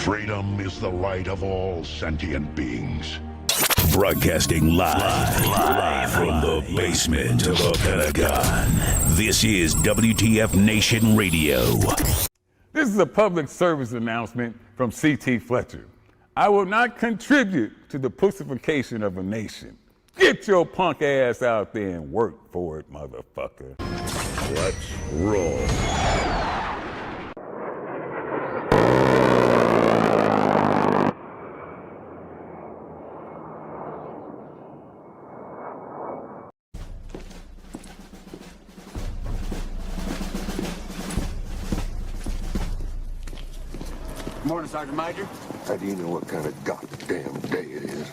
Freedom is the right of all sentient beings. Broadcasting live from the basement of the Pentagon. This is WTF Nation Radio. This is a public service announcement from C.T. Fletcher. I will not contribute to the pussification of a nation. Get your punk ass out there and work for it, motherfucker. Let's roll. Morning, Sergeant Major. How do you know what kind of goddamn day it is?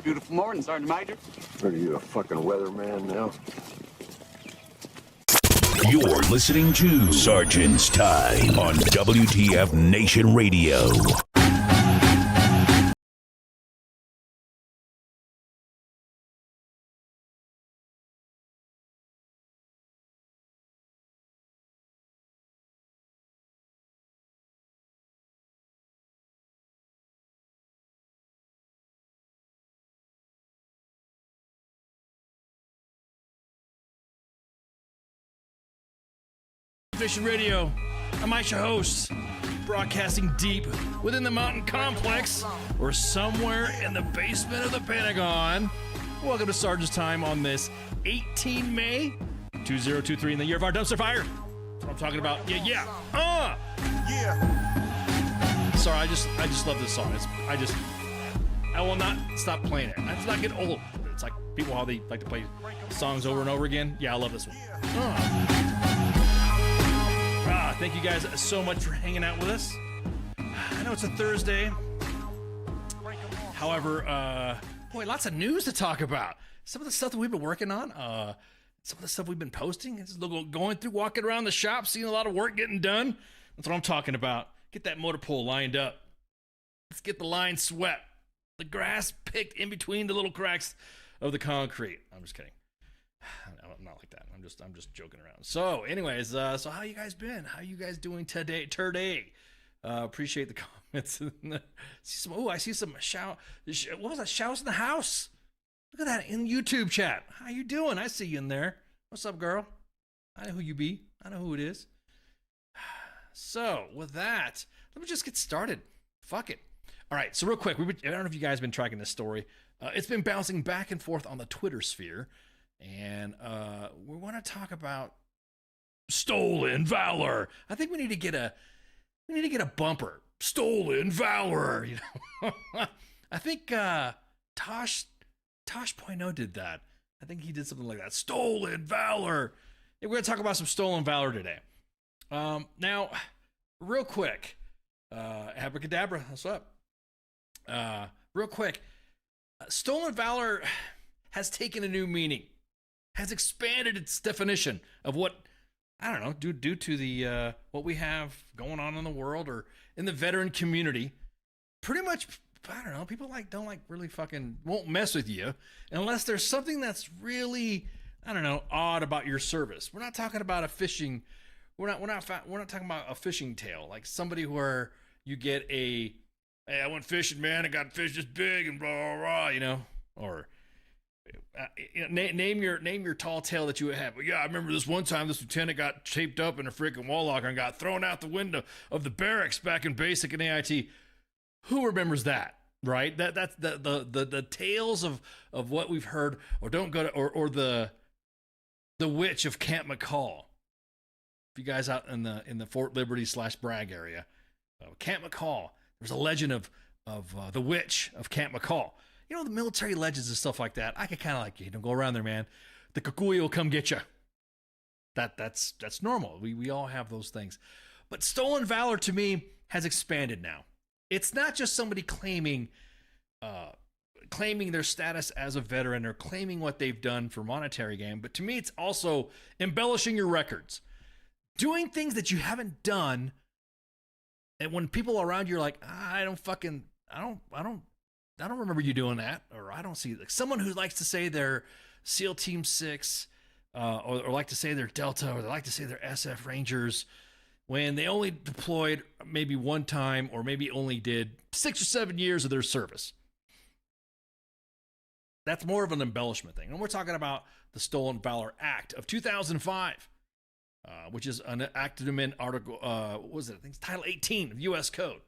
Beautiful morning, Sergeant Major. Are you a fucking weatherman now? You're listening to Sergeant's Time on WTF Nation Radio. Nation Radio. I'm your host, broadcasting deep within the mountain complex or somewhere in the basement of the Pentagon. Welcome to Sergeant's Time on this 18 May 2023 in the year of our dumpster fire. That's what I'm talking about. Yeah. Sorry, I just love this song. I will not stop playing it. It's not getting old. It's like people how they like to play songs over and over again. Yeah, I love this one. Thank you guys so much for hanging out with us. I know it's a Thursday. However, boy, lots of news to talk about. Some of the stuff that we've been working on, some of the stuff we've been posting, it's going through, walking around the shop, seeing a lot of work getting done. That's what I'm talking about. Get that motor pool lined up. Let's get the line swept. The grass picked in between the little cracks of the concrete. I'm just kidding. I'm not like that. I'm just joking around. So, anyways, so how you guys been? How you guys doing today? Appreciate the comments. I see some shout. What was that? Shouts in the house. Look at that in YouTube chat. How you doing? I see you in there. What's up, girl? I know who you be. I know who it is. So, with that, let me just get started. Fuck it. All right. So, real quick, I don't know if you guys have been tracking this story. It's been bouncing back and forth on the Twitter sphere. And we want to talk about Stolen Valor. I think we need to get a bumper. Stolen Valor. You know, I think Tosh.0 did that. I think he did something like that. Stolen Valor. And we're gonna talk about some Stolen Valor today. Now, real quick, Abracadabra, what's up? Real quick, Stolen Valor has taken a new meaning. Has expanded its definition of what, I don't know, due to the what we have going on in the world or in the veteran community. Pretty much, I don't know, people don't really fucking won't mess with you unless there's something that's really, I don't know, odd about your service. We're not talking about a fishing. We're not talking about a fishing tale like somebody where you get hey, I went fishing, man. I got fish this big and blah blah blah, you know, or. Name your tall tale that you would have. Well, yeah, I remember this one time this lieutenant got taped up in a freaking wall locker and got thrown out the window of the barracks back in basic and AIT. Who remembers that, right? That's the tales of what we've heard, or don't go to or the witch of Camp McCall. If you guys out in the Fort Liberty / Bragg area, Camp McCall, there's a legend of the witch of Camp McCall. You know, the military legends and stuff like that. I could kind of like, don't go around there, man. The Kukui will come get you. That's normal. We all have those things. But Stolen Valor to me has expanded now. It's not just somebody claiming their status as a veteran or claiming what they've done for monetary gain, but to me it's also embellishing your records. Doing things that you haven't done, and when people around you are like, I don't remember you doing that, or I don't see, like someone who likes to say they're SEAL Team 6, or like to say they're Delta, or they like to say they're SF Rangers, when they only deployed maybe one time, or maybe only did 6 or 7 years of their service. That's more of an embellishment thing. And we're talking about the Stolen Valor Act of 2005, which is an act to amend Article, what was it? I think it's Title 18 of U.S. Code.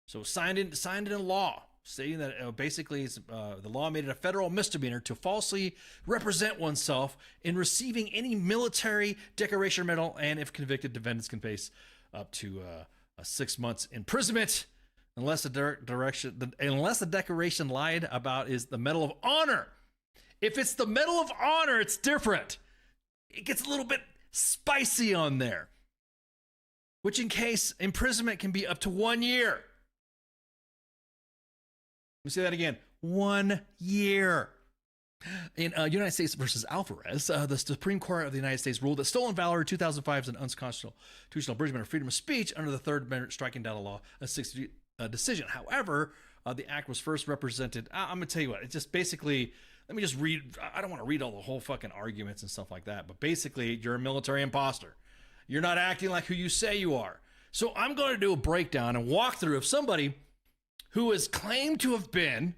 So signed into law, stating that basically the law made it a federal misdemeanor to falsely represent oneself in receiving any military decoration or medal, and if convicted, defendants can face up to 6 months imprisonment unless the decoration lied about is the Medal of Honor. If it's the Medal of Honor, it's different. It gets a little bit spicy on there, which in case imprisonment can be up to 1 year. Let me say that again. 1 year. In United States versus Alvarez, the Supreme Court of the United States ruled that stolen valor 2005 is an unconstitutional abridgment of freedom of speech under the Third Amendment, striking down a law, a 60 decision. However, the act was first represented. I'm going to tell you what, it's just basically, let me just read. I don't want to read all the whole fucking arguments and stuff like that, but basically, you're a military imposter. You're not acting like who you say you are. So I'm going to do a breakdown and walkthrough of somebody who is claimed to have been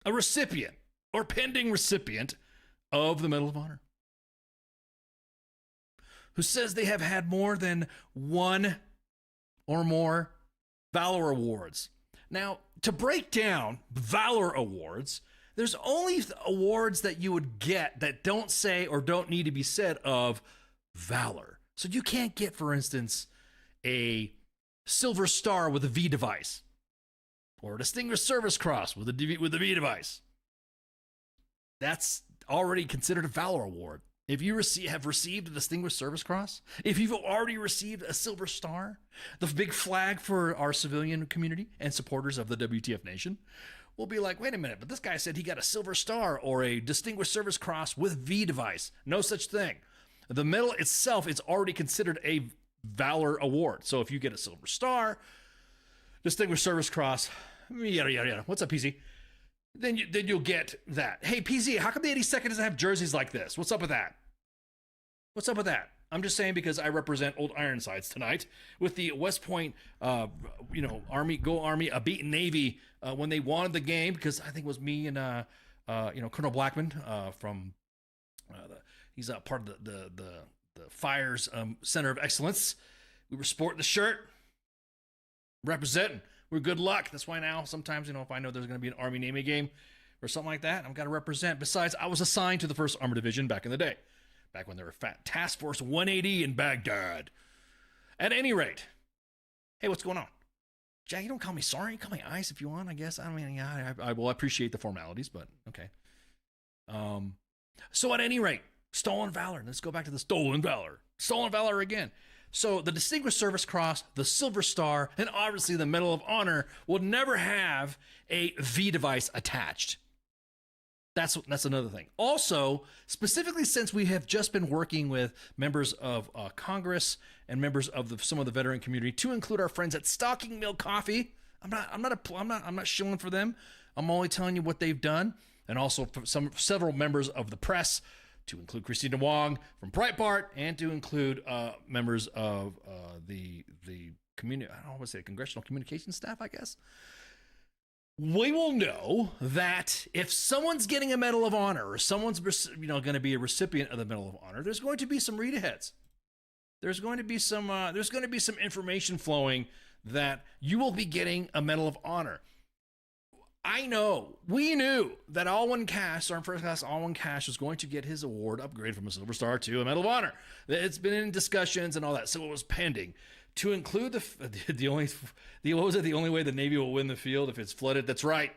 a recipient or pending recipient of the Medal of Honor, who says they have had more than one or more Valor Awards. Now, to break down Valor Awards, there's only awards that you would get that don't say or don't need to be said of valor. So you can't get, for instance, a Silver Star with a V device, or a Distinguished Service Cross with a V device. That's already considered a Valor Award. If you have received a Distinguished Service Cross, if you've already received a Silver Star, the big flag for our civilian community and supporters of the WTF Nation, will be like, wait a minute, but this guy said he got a Silver Star or a Distinguished Service Cross with V device. No such thing. The medal itself is already considered a Valor Award. So if you get a Silver Star, Distinguished Service Cross, yada, yada, yada. What's up, PZ? Then you'll get that. Hey, PZ, how come the 82nd doesn't have jerseys like this? What's up with that? What's up with that? I'm just saying because I represent Old Ironsides tonight with the West Point, Army, go Army, a beaten Navy when they wanted the game, because I think it was me and, Colonel Blackman from, he's part of the Fire's Center of Excellence. We were sporting the shirt, representing. We're good luck. That's why now sometimes, if I know there's going to be an Army Navy game or something like that, I've got to represent. Besides, I was assigned to the 1st Armored Division back in the day, back when they were Task Force 180 in Baghdad. At any rate, hey, what's going on? Jack, you don't call me sorry. Call me Ice if you want, I guess. I mean, yeah, I will appreciate the formalities, but okay. So at any rate, Stolen Valor. Let's go back to the Stolen Valor. Stolen Valor again. So the Distinguished Service Cross, the Silver Star, and obviously the Medal of Honor will never have a V device attached. That's another thing. Also, specifically since we have just been working with members of Congress and members of some of the veteran community, to include our friends at Stocking Mill Coffee. I'm not shilling for them. I'm only telling you what they've done, and also for several members of the press, to include Christina Wong from Breitbart, and to include members of the community. I don't want to say congressional communications staff, I guess. We will know that if someone's getting a Medal of Honor, or someone's going to be a recipient of the Medal of Honor, there's going to be some read-aheads. There's going to be some information flowing that you will be getting a Medal of Honor. We knew that Alwyn Cash, our first class Alwyn Cash, was going to get his award upgrade from a Silver Star to a Medal of Honor. It's been in discussions and all that, so it was pending. To include the only way the Navy will win the field if it's flooded. That's right.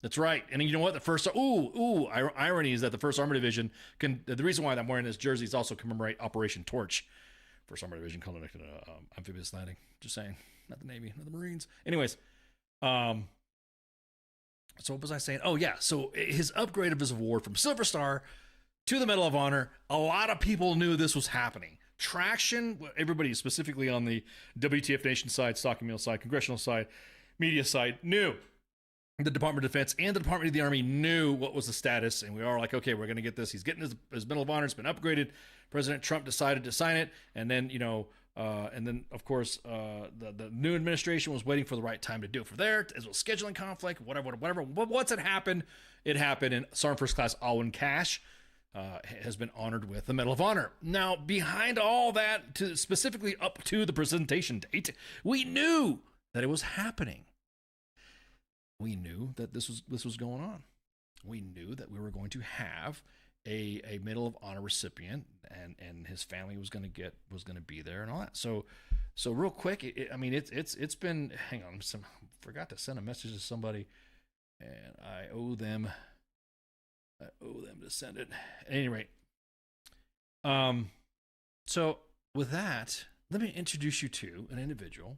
And you know what? The first irony is that the 1st Armored Division the reason why I'm wearing this jersey is also commemorate Operation Torch. 1st Armored Division conducted an amphibious landing. Just saying, not the Navy, not the Marines. Anyways, so what was I saying? Oh, yeah. So his upgrade of his award from Silver Star to the Medal of Honor, a lot of people knew this was happening. Traction, everybody specifically on the WTF Nation side, Stocking Mill side, congressional side, media side, knew the Department of Defense and the Department of the Army knew what was the status, and we are like, okay, we're going to get this. He's getting his Medal of Honor. It's been upgraded. President Trump decided to sign it, and then, of course, the new administration was waiting for the right time to do it. For there, as well as scheduling conflict, whatever. Once it happened, and Sergeant First Class Alwyn Cash has been honored with the Medal of Honor. Now, behind all that, specifically up to the presentation date, we knew that it was happening. We knew that this was going on. We knew that we were going to have a Medal of Honor recipient, and his family was going to be there and all that. So real quick, it's been. Hang on, forgot to send a message to somebody, and I owe them to send it. At any rate, so with that, let me introduce you to an individual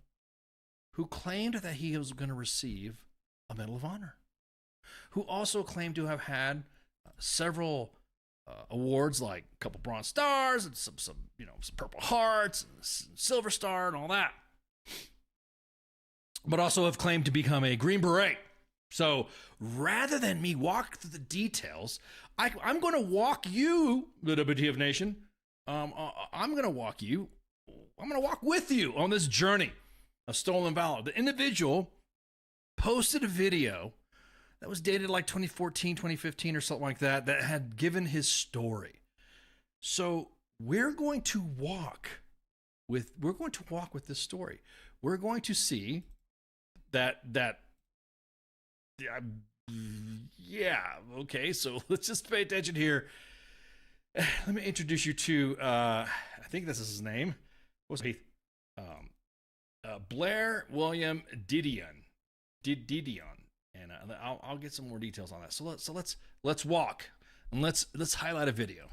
who claimed that he was going to receive a Medal of Honor, who also claimed to have had several awards, like a couple Bronze Stars and some Purple Hearts and Silver Star and all that, but also have claimed to become a Green Beret. So rather than me walk through the details, I'm going to walk you, the WTF Nation. I'm going to walk with you on this journey of Stolen Valor. The individual posted a video that was dated like 2014, 2015 or something like that had given his story. So we're going to walk with this story. We're going to see that okay, so let's just pay attention here. Let me introduce you to I think this is his name. What's his Blair William Didion. And I'll get some more details on that. So let's walk and let's highlight a video.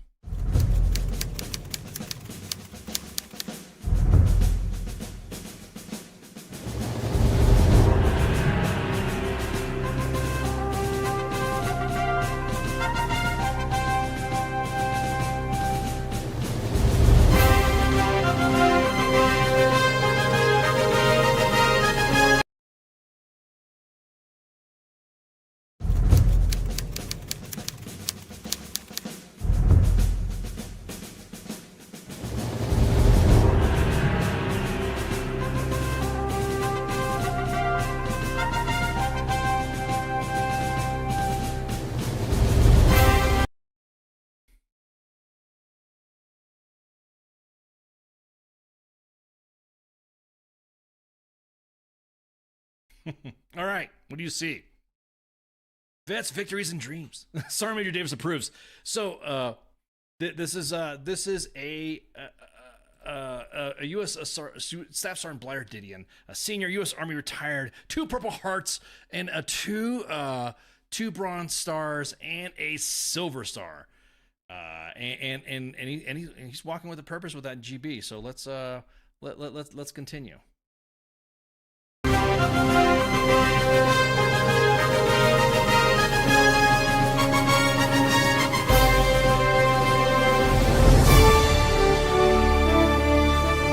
All right, what do you see? Vets, victories, and dreams. Sergeant Major Davis approves. So this is a U.S. Staff Sergeant Blair Didion, a senior U.S. Army retired, 2 Purple Hearts and two Bronze Stars and a Silver Star. And he's walking with a purpose with that GB. So let's continue.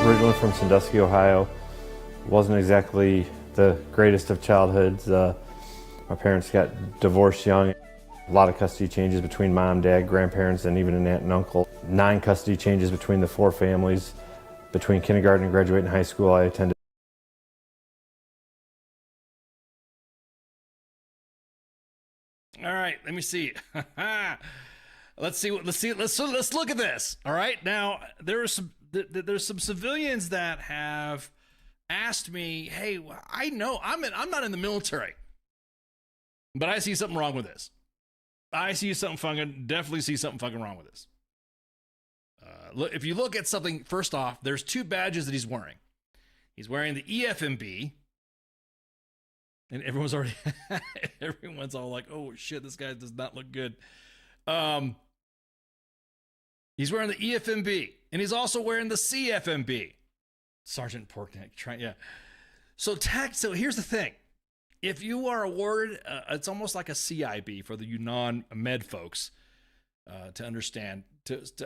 Originally from Sandusky, Ohio. Wasn't exactly the greatest of childhoods. My parents got divorced young. A lot of custody changes between mom, dad, grandparents, and even an aunt and uncle. 9 custody changes between the 4 families. Between kindergarten and graduating high school, I attended. All right, let me see. Let's look at this. All right, now there's some civilians that have asked me, hey, I know I'm not in the military, but I see something wrong with this. Definitely see something fucking wrong with this. Look, if you look at something, first off, there's 2 badges that he's wearing. He's wearing the EFMB, and everyone's all like, oh shit, this guy does not look good. He's wearing the EFMB, and he's also wearing the CFMB. Sergeant Porkneck, yeah. So here's the thing. If you are awarded, it's almost like a CIB for the non-med folks to understand.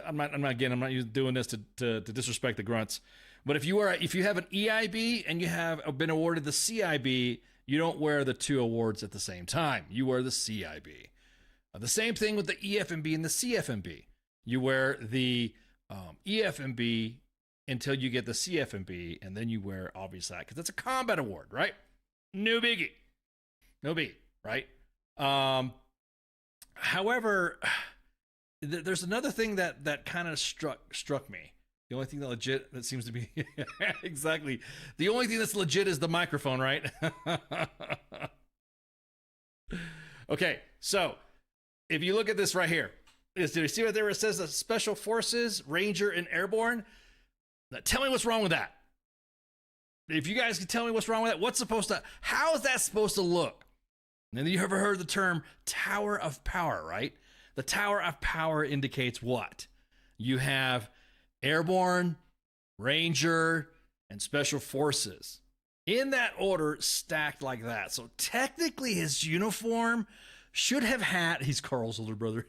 I'm not doing this to disrespect the grunts, but if you have an EIB and you have been awarded the CIB, You don't wear the two awards at the same time. You wear the CIB. The same thing with the EFMB and the CFMB. You wear the EFMB until you get the CFMB, and then you wear, obviously, because that's a combat award, right? No biggie. No biggie, right? However, there's another thing that kind of struck me. The only thing that seems to be exactly the only thing that's legit is the microphone, right? Okay, so if you look at this right here, did you see right there? It says Special Forces, Ranger, and Airborne. Now, tell me what's wrong with that. If you guys can tell me what's wrong with that, how is that supposed to look? And then you ever heard the term Tower of Power, right? The Tower of Power indicates what? You have Airborne, Ranger, and Special Forces. In that order, stacked like that. So technically his uniform should have had, he's Carl's older brother.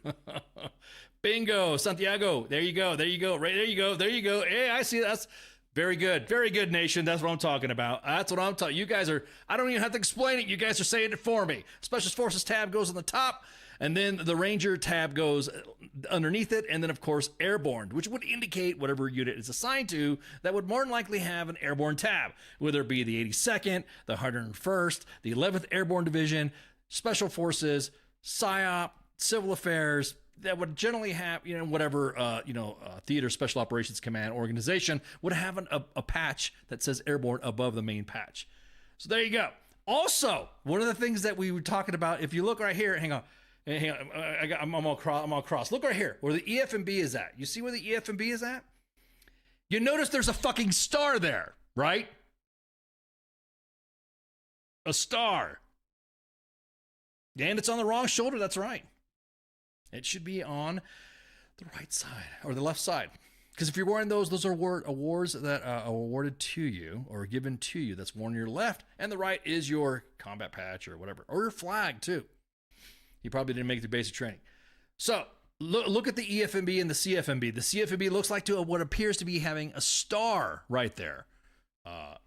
Bingo, Santiago. There you go. Right, there you go. Hey, I see that's very good. Very good, nation. That's what I'm talking about. That's what I'm talking. You guys are, I don't even have to explain it. You guys are saying it for me. Special Forces tab goes on the top, and then the Ranger tab goes underneath it, and then, of course, Airborne, which would indicate whatever unit is assigned to that would more than likely have an Airborne tab, whether it be the 82nd, the 101st, the 11th Airborne Division, Special Forces, PSYOP, Civil Affairs, that would generally have, whatever, Theater Special Operations Command organization would have a patch that says Airborne above the main patch. So there you go. Also, one of the things that we were talking about, if you look right here, hang on, I'm all cross. Look right here where the EFMB is at. You see where the EFMB is at? You notice there's a fucking star there, right? A star. And it's on the wrong shoulder. That's right. It should be on the right side or the left side. Because if you're wearing those are awards that are awarded to you or given to you. That's worn on your left, and the right is your combat patch or whatever, or your flag too. You probably didn't make it through basic training. So look at the EFMB and the CFMB. The CFMB looks like what appears to be having a star right there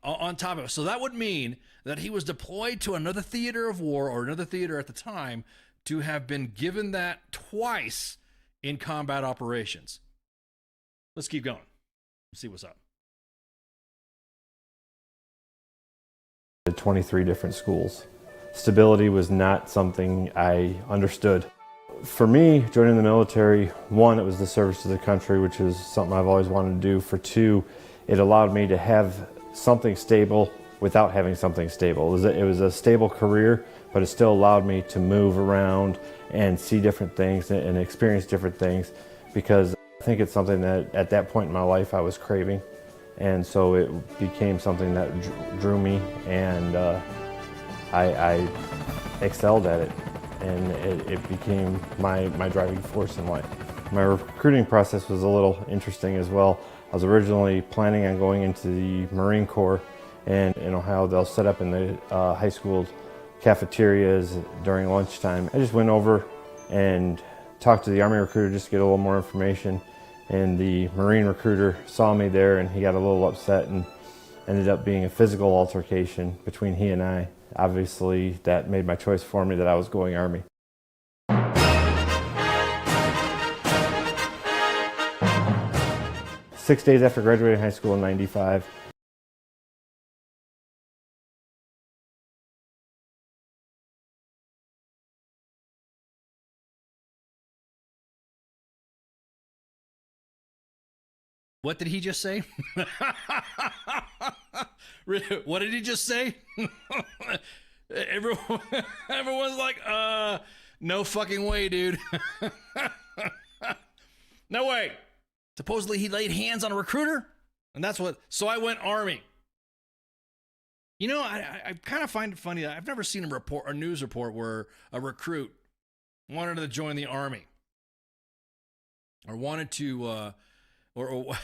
on top of it. So that would mean that he was deployed to another theater of war or another theater at the time to have been given that twice in combat operations. Let's keep going. Let's see what's up. 23 different schools. Stability was not something I understood. For me, joining the military, one, it was the service to the country, which is something I've always wanted to do. For two, it allowed me to have something stable without having something stable. It was a stable career, but it still allowed me to move around and see different things and experience different things, because I think it's something that at that point in my life I was craving. And so it became something that drew me, and I excelled at it, and it became my driving force in life. My recruiting process was a little interesting as well. I was originally planning on going into the Marine Corps, and in Ohio they'll set up in the high school cafeterias during lunchtime. I just went over and talked to the Army recruiter just to get a little more information, and the Marine recruiter saw me there and he got a little upset, and ended up being a physical altercation between he and I. Obviously that made my choice for me that I was going Army. Six days after graduating high school in '95, What did he just say? What did he just say? Everyone's like, no fucking way, dude. No way. Supposedly he laid hands on a recruiter, and that's what, so I went Army. You know, I kind of find it funny that I've never seen a news report where a recruit wanted to join the Army or wanted to, or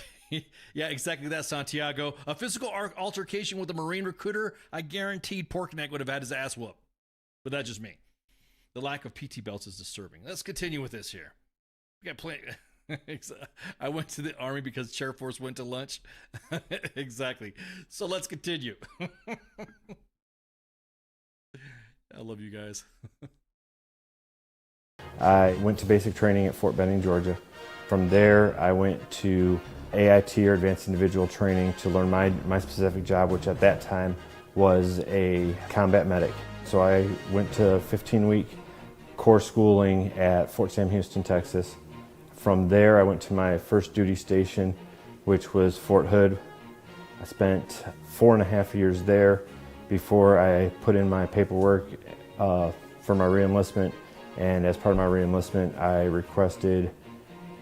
yeah, exactly that, Santiago. A physical altercation with a Marine recruiter, I guaranteed Porkneck would have had his ass whooped. But that's just me. The lack of PT belts is disturbing. Let's continue with this here. We got plenty. I went to the Army because Chair Force went to lunch. Exactly. So let's continue. I love you guys. I went to basic training at Fort Benning, Georgia. From there, I went to AIT, or Advanced Individual Training, to learn my specific job, which at that time was a combat medic. So I went to 15-week core schooling at Fort Sam Houston, Texas. From there, I went to my first duty station, which was Fort Hood. I spent 4.5 years there before I put in my paperwork for my re-enlistment. And as part of my re-enlistment, I requested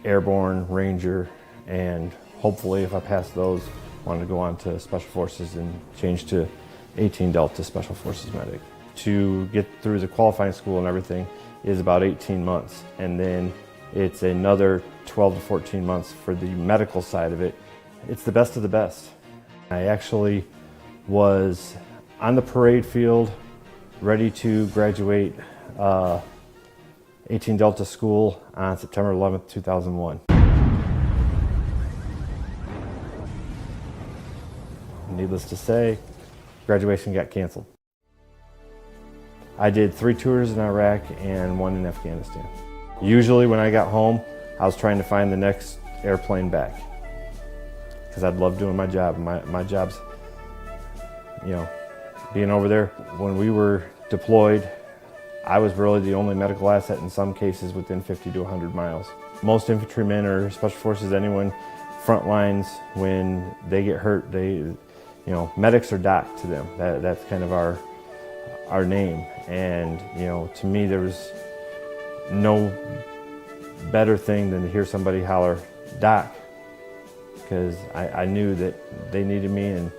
Airborne, Ranger, and hopefully if I pass those, wanted to go on to Special Forces and change to 18 Delta Special Forces Medic. To get through the qualifying school and everything is about 18 months. And then it's another 12 to 14 months for the medical side of it. It's the best of the best. I actually was on the parade field, ready to graduate 18 Delta School on September 11th, 2001. Needless to say, graduation got canceled. I did 3 tours in Iraq and 1 in Afghanistan. Usually when I got home, I was trying to find the next airplane back, because I'd love doing my job. My job's, you know, being over there. When we were deployed, I was really the only medical asset in some cases within 50 to 100 miles. Most infantrymen or special forces, anyone front lines, when they get hurt, medics are doc to them. That's kind of our name. And, to me, there was no better thing than to hear somebody holler, "Doc," because I knew that they needed me, and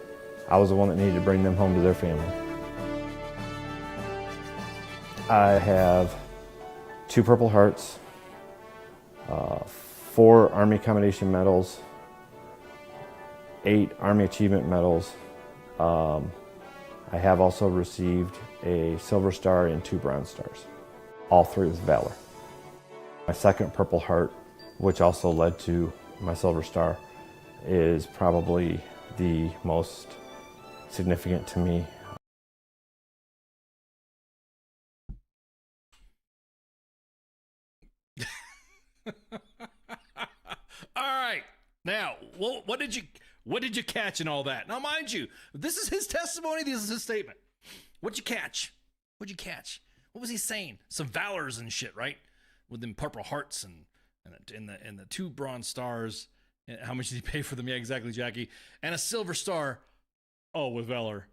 I was the one that needed to bring them home to their family. I have 2 Purple Hearts, 4 Army Commendation Medals, 8 Army Achievement Medals. I have also received a Silver Star and 2 Bronze Stars, all 3 with Valor. My second Purple Heart, which also led to my Silver Star, is probably the most significant to me. All right. Now, what did you catch in all that? Now, mind you, this is his testimony. This is his statement. What'd you catch? What was he saying? Some valors and shit, right? With them Purple Hearts and the 2 Bronze Stars. And how much did he pay for them? Yeah, exactly, Jackie. And a Silver Star. All with Valor.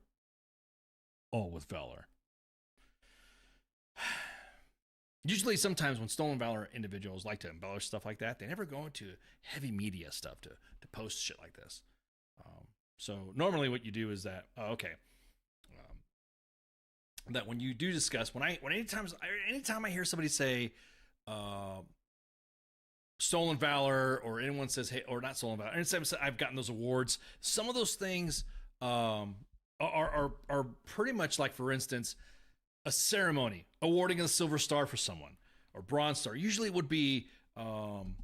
Usually, sometimes when Stolen Valor individuals like to embellish stuff like that, they never go into heavy media stuff to post shit like this. So normally what you do is that, that when you do discuss, anytime I hear somebody say Stolen Valor, or anyone says, hey, or not Stolen Valor, anytime I've gotten those awards, some of those things are pretty much like, for instance, a ceremony awarding a Silver Star for someone, or Bronze Star. Usually it would be I don't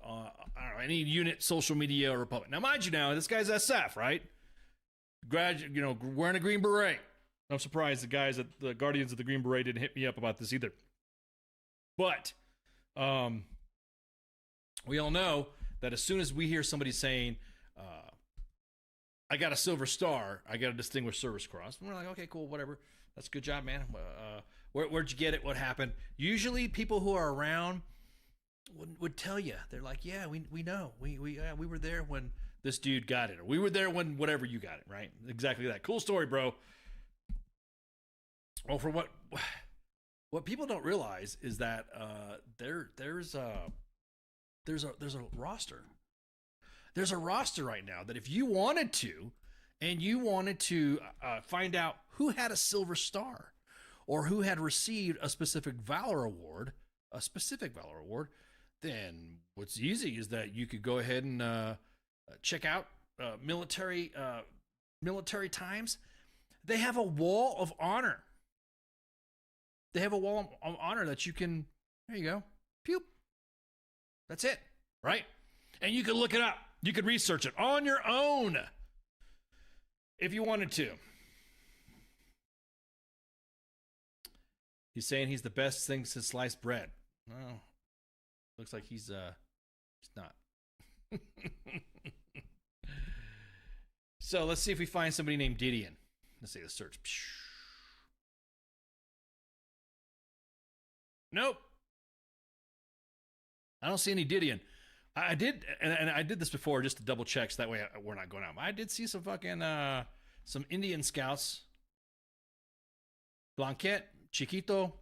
know, any unit, social media, or Republic. Now, mind you, this guy's SF, right? Wearing a Green Beret. No surprise the guys at the Guardians of the Green Beret didn't hit me up about this either. But we all know that as soon as we hear somebody saying, I got a Silver Star, I got a Distinguished Service Cross, and we're like, okay, cool, whatever. That's a good job, man. Where'd you get it? What happened? Usually people who are around would tell you. They're like, yeah, we know. We were there when this dude got it. Or we were there when whatever you got it, right? Exactly that. Cool story, bro. Well, for what people don't realize is that there's a roster. There's a roster right now that if you wanted to, and you wanted to find out who had a Silver Star or who had received a specific Valor Award, then what's easy is that you could go ahead and check out military Times. They have a wall of honor. They have a wall of honor that you can, there you go, pew. That's it, right? And you can look it up. You could research it on your own if you wanted to. He's saying he's the best thing since sliced bread. Well, looks like he's not. So let's see if we find somebody named Didion. Let's see the search. Nope. I don't see any Didion. I did, and I did this before just to double check, so that way we're not going out. I did see some fucking some Indian scouts. Blanquet, Chiquito,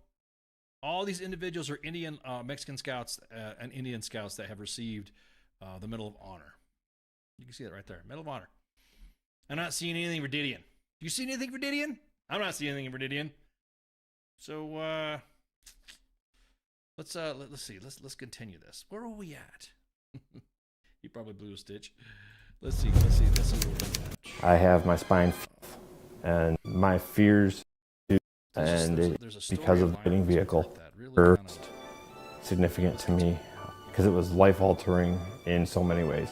all these individuals are Indian, Mexican scouts and Indian scouts that have received the Medal of Honor. You can see that right there, Medal of Honor. I'm not seeing anything for Didion. You see anything for Didion? I'm not seeing anything for Didion. So let's see. Let's continue this. Where are we at? You probably blew a stitch. Let's see. That's a little bit. I have my spine and my fears, and because of the hitting vehicle, were significant to me because it was life-altering in so many ways,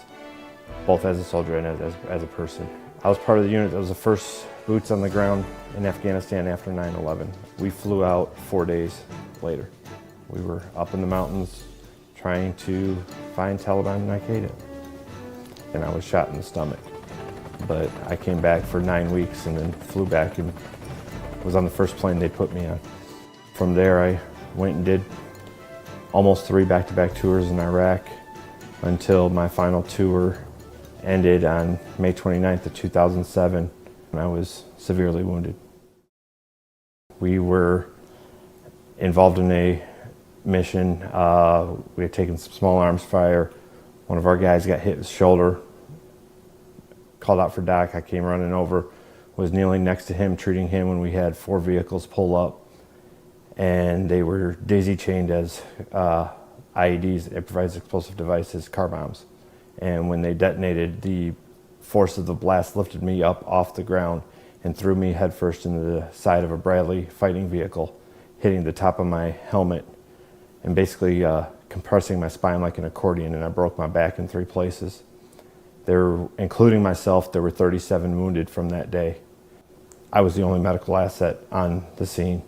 both as a soldier and as a person. I was part of the unit that was the first boots on the ground in Afghanistan after 9/11. We flew out 4 days later. We were up in the mountains trying to find Taliban and Al-Qaeda. And I was shot in the stomach. But I came back for 9 weeks and then flew back and was on the first plane they put me on. From there, I went and did almost 3 back-to-back tours in Iraq until my final tour ended on May 29th of 2007, and I was severely wounded. We were involved in a mission. We had taken some small arms fire. One of our guys got hit in the shoulder, called out for doc. I came running over, was kneeling next to him, treating him when we had 4 vehicles pull up, and they were daisy chained as IEDs, improvised explosive devices, car bombs. And when they detonated, the force of the blast lifted me up off the ground and threw me headfirst into the side of a Bradley fighting vehicle, hitting the top of my helmet and basically compressing my spine like an accordion, and I broke my back in 3 places. There, including myself, there were 37 wounded from that day. I was the only medical asset on the scene,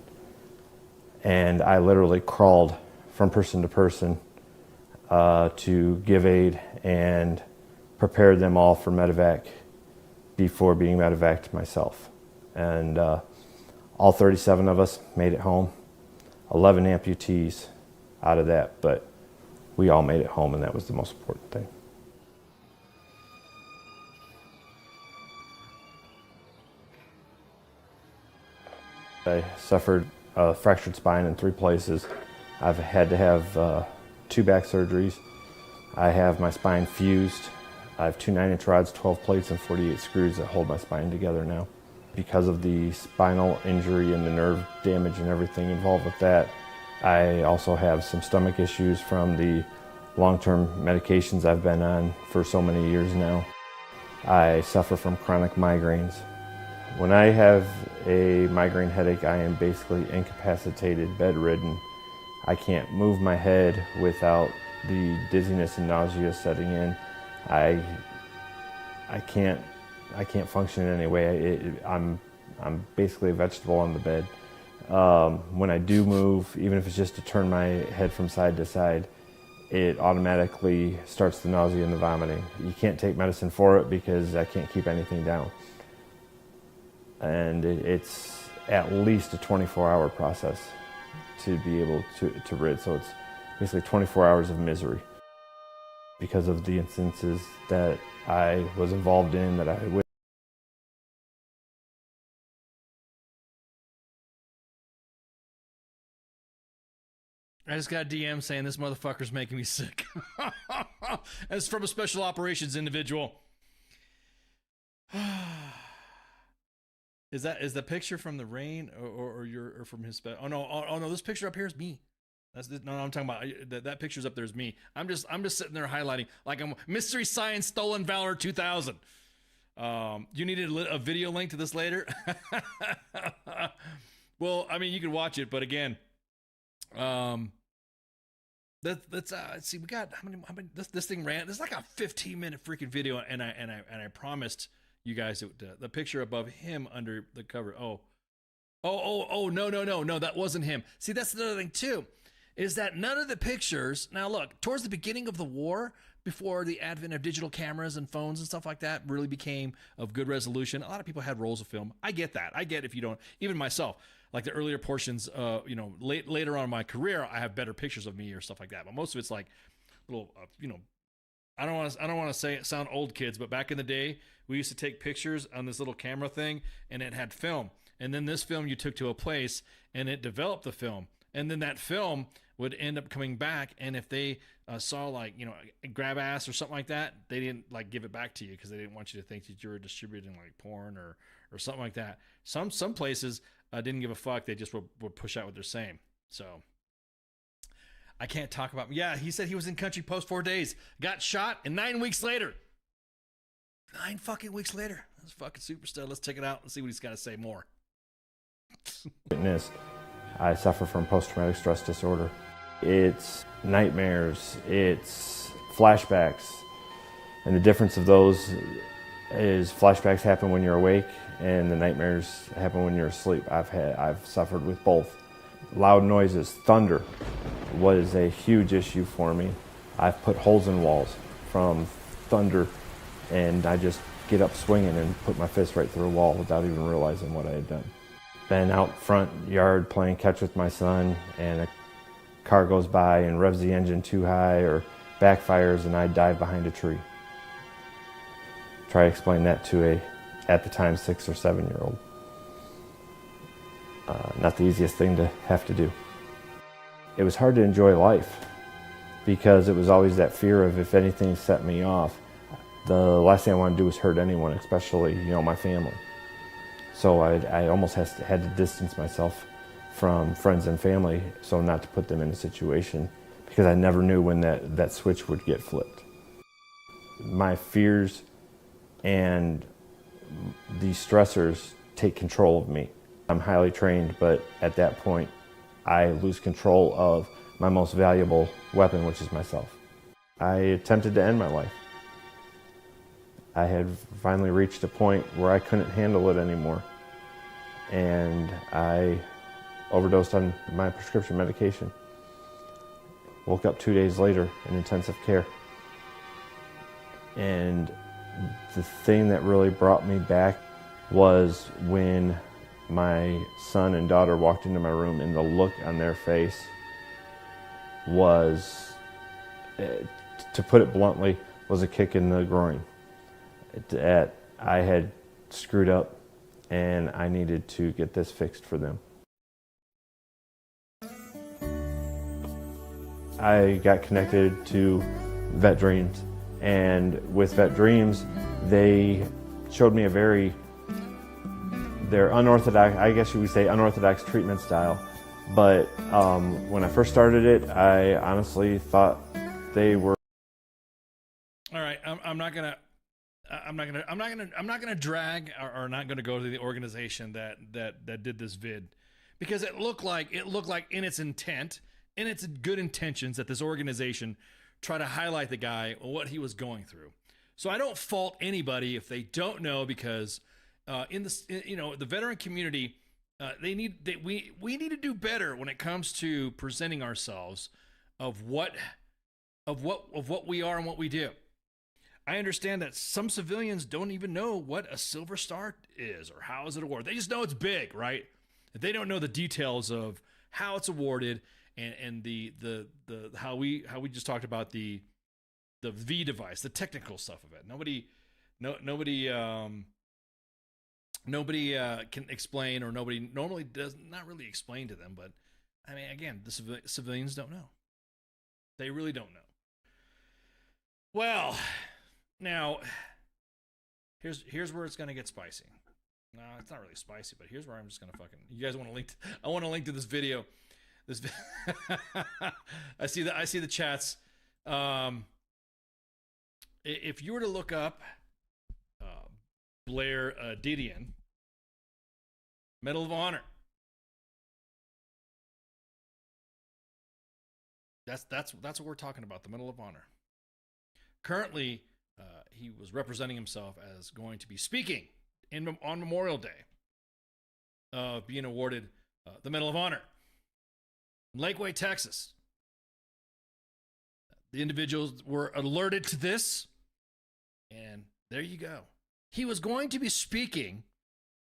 and I literally crawled from person to person to give aid and prepared them all for medevac before being medevaced myself. And all 37 of us made it home. 11 amputees out of that, but we all made it home, and that was the most important thing. I suffered a fractured spine in 3 places. I've had to have 2 back surgeries. I have my spine fused. I have 2 9-inch rods, 12 plates, and 48 screws that hold my spine together now. Because of the spinal injury and the nerve damage and everything involved with that, I also have some stomach issues from the long-term medications I've been on for so many years now. I suffer from chronic migraines. When I have a migraine headache, I am basically incapacitated, bedridden. I can't move my head without the dizziness and nausea setting in. I can't function in any way. I'm basically a vegetable on the bed. When I do move, even if it's just to turn my head from side to side, it automatically starts the nausea and the vomiting. You can't take medicine for it because I can't keep anything down. And it's at least a 24-hour process to be able to rid. So it's basically 24 hours of misery because of the instances that I was involved in, that I witnessed. I just got a DM saying this motherfucker's making me sick. That's from a special operations individual. Is the picture from the rain or from his oh no, this picture up here is me. I'm talking about that picture's up there is me. I'm just sitting there highlighting like I'm Mystery Science Stolen Valor 2000. You needed a video link to this later? Well, I mean you can watch it, but again, let's see. We got how many this thing ran. This is like a 15-minute freaking video, and I promised you guys the picture above him under the cover. Oh, No, that wasn't him. See, that's another thing too, is that none of the pictures, now look, towards the beginning of the war, before the advent of digital cameras and phones and stuff like that really became of good resolution, a lot of people had rolls of film. I get that. I get if you don't, even myself, like the earlier portions, later on in my career, I have better pictures of me or stuff like that. But most of it's like little, I don't want to sound old kids, but back in the day, we used to take pictures on this little camera thing, and it had film. And then this film you took to a place, and it developed the film. And then that film would end up coming back, and if they saw grab ass or something like that, they didn't give it back to you because they didn't want you to think that you were distributing porn or something like that. Some places didn't give a fuck. They just would push out what they're saying. So I can't talk about. Yeah, he said he was in country post 4 days, got shot, and 9 weeks later. 9 fucking weeks later. That's fucking super stud. Let's check it out and see what he's got to say more. Fitness. I suffer from post-traumatic stress disorder. It's nightmares, it's flashbacks, and the difference of those is flashbacks happen when you're awake and the nightmares happen when you're asleep. I've suffered with both. Loud noises, thunder was a huge issue for me. I've put holes in walls from thunder, and I just get up swinging and put my fist right through a wall without even realizing what I had done. Been out front yard playing catch with my son, and a car goes by and revs the engine too high or backfires, and I dive behind a tree. Try to explain that to a, at the time, 6 or 7 year old. Not the easiest thing to have to do. It was hard to enjoy life because it was always that fear of if anything set me off, the last thing I wanted to do was hurt anyone, especially my family. So I almost had to distance myself from friends and family so not to put them in a situation because I never knew when that switch would get flipped. My fears and these stressors take control of me. I'm highly trained, but at that point, I lose control of my most valuable weapon, which is myself. I attempted to end my life. I had finally reached a point where I couldn't handle it anymore, and I overdosed on my prescription medication. Woke up 2 days later in intensive care. And the thing that really brought me back was when my son and daughter walked into my room, and the look on their face was, to put it bluntly, was a kick in the groin. I had screwed up and I needed to get this fixed for them. I got connected to Vet Dreams, and with Vet Dreams, they showed me their unorthodox, I guess you would say unorthodox treatment style. But when I first started it, I honestly thought they were. All right, I'm not gonna drag or not gonna go to the organization that did this vid, because it looked like in its intent, in its good intentions, that this organization tried to highlight the guy, what he was going through. So I don't fault anybody if they don't know, because the veteran community, we need to do better when it comes to presenting ourselves of what we are and what we do. I understand that some civilians don't even know what a Silver Star is or how is it awarded. They just know it's big, right? They don't know the details of how it's awarded and the how we just talked about the V device, the technical stuff of it. Nobody can explain, or nobody normally does not really explain to them. But I mean, again, the civilians don't know. They really don't know. Well, now here's where it's gonna get spicy. No, it's not really spicy, but here's where I'm just gonna fucking. You guys want to link? I want to link to this video. I see the chats. If you were to look up Blair Didion, Medal of Honor. That's what we're talking about, the Medal of Honor. Currently, he was representing himself as going to be speaking on Memorial Day of being awarded the Medal of Honor. Lakeway, Texas. The individuals were alerted to this, and there you go. He was going to be speaking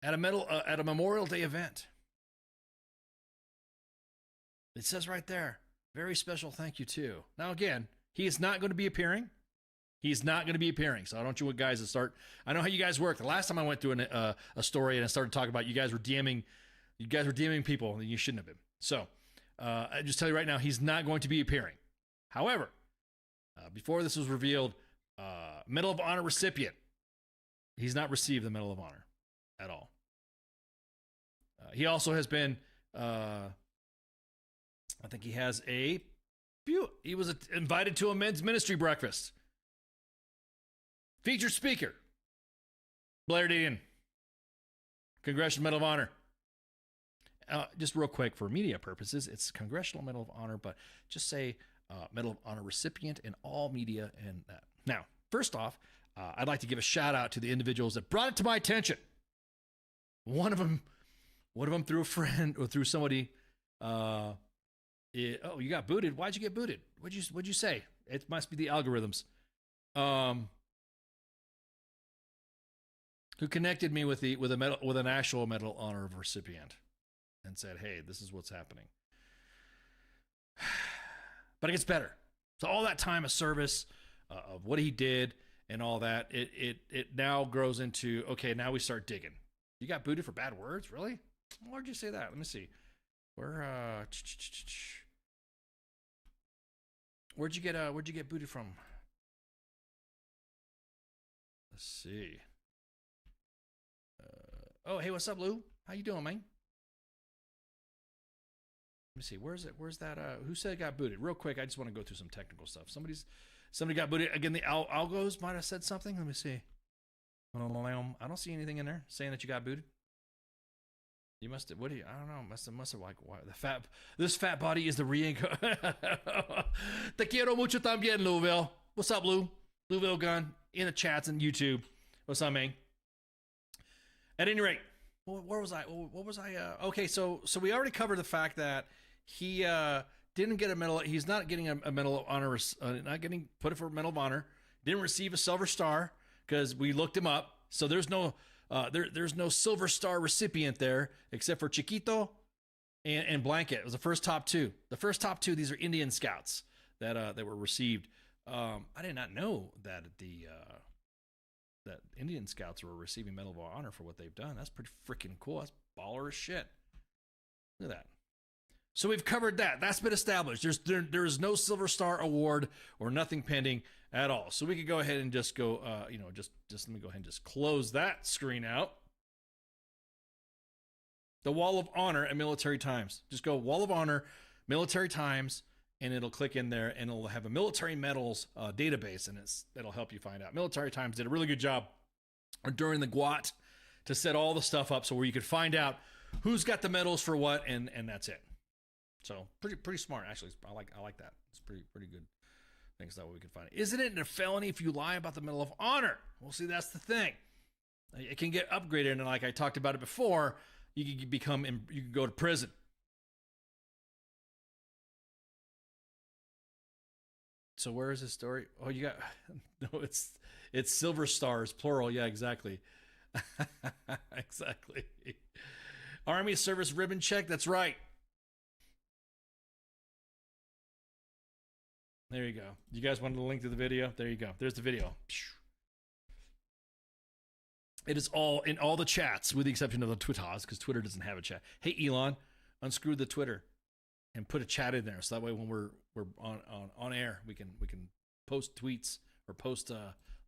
at a Memorial Day event. It says right there, very special thank you too. Now again, he is not going to be appearing. He's not going to be appearing. So I don't want you guys to start. I know how you guys work. The last time I went through a story and I started talking about you guys were DMing people and you shouldn't have been. So I just tell you right now, he's not going to be appearing. However, before this was revealed, Medal of Honor recipient. He's not received the Medal of Honor at all. He also has been, I think he has he was invited to a men's ministry breakfast. Featured speaker, Blair Dean. Congressional Medal of Honor. Just real quick, for media purposes, it's Congressional Medal of Honor, but just say Medal of Honor recipient in all media and that. Now, first off, I'd like to give a shout out to the individuals that brought it to my attention. One of them through a friend or through somebody. Oh, you got booted. Why'd you get booted? What'd you say? It must be the algorithms. Who connected me with an actual Medal of Honor recipient and said, "Hey, this is what's happening." But it gets better. So all that time of service, of what he did and all that, it now grows into, okay, now we start digging. You got booted for bad words, really? Where'd you say that? Let me see. Where'd you get booted from? Let's see. Oh, hey, what's up, Lou? How you doing, man? Let me see. Where's that? Who said it got booted? Real quick, I just want to go through some technical stuff. Somebody got booted. Again, the algos might have said something. Let me see. I don't see anything in there saying that you got booted. You must have. What do you? I don't know. Must have like this fat body is the reincarnation. Te quiero mucho también, Louisville. What's up, Lou? Louisville Gun in the chats and YouTube. What's up, man? At any rate, where was I? What was I? Okay, so we already covered the fact that he didn't get a medal. He's not getting a Medal of Honor. Not getting put for a Medal of Honor. Didn't receive a Silver Star because we looked him up. So there's no Silver Star recipient there except for Chiquito and Blanket. It was the first top two. The first top two. These are Indian Scouts that were received. I did not know that that Indian Scouts were receiving Medal of Honor for what they've done. That's pretty freaking cool. That's baller as shit. Look at that. So we've covered that. That's been established. There is no Silver Star award or nothing pending at all. So we could go ahead and just go, just let me go ahead and just close that screen out. The Wall of Honor at Military Times. Just go Wall of Honor, Military Times, and it'll click in there and it'll have a military medals database, and it'll help you find out. Military Times did a really good job during the GWAT to set all the stuff up so where you could find out who's got the medals for what, and that's it. So pretty smart, actually. I like that. It's pretty good. Things that way we can find it. Isn't it a felony if you lie about the Medal of Honor? Well, see, that's the thing. It can get upgraded, and like I talked about it before, you can go to prison. So where is this story? Oh, you got no. It's Silver Stars, plural. Yeah, exactly. Exactly. Army Service Ribbon Check. That's right. There you go. You guys wanted the link to the video? There you go. There's the video. It is all in all the chats, with the exception of the Twitters, because Twitter doesn't have a chat. Hey, Elon, unscrew the Twitter and put a chat in there, so that way when we're on air, we can post tweets or post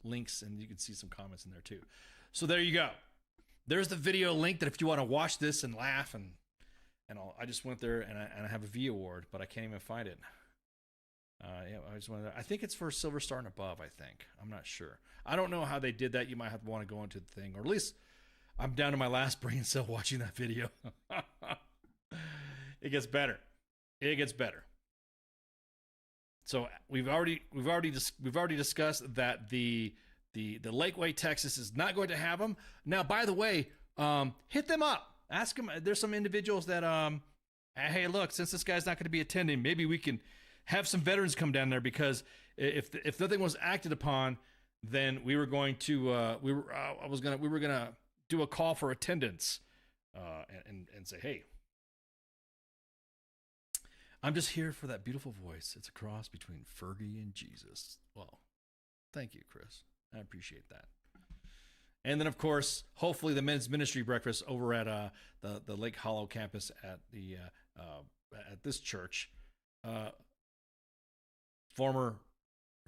links, and you can see some comments in there too. So there you go. There's the video link that if you want to watch this and laugh and all. I just went there and I have a V award, but I can't even find it. I think it's for Silver Star and above, I think. I'm not sure. I don't know how they did that. You might have to want to go into the thing, or at least I'm down to my last brain cell watching that video. It gets better. It gets better. So we've already discussed that the Lakeway, Texas is not going to have them. Now, by the way, hit them up Ask him. There's some individuals that, hey, look, since this guy's not going to be attending, maybe we can have some veterans come down there, because if nothing was acted upon, then we were going to we were gonna do a call for attendance, and say, hey, I'm just here for that beautiful voice. It's a cross between Fergie and Jesus. Well, thank you, Chris. I appreciate that. And then, of course, hopefully the men's ministry breakfast over at the Lake Hollow campus at the at this church. Former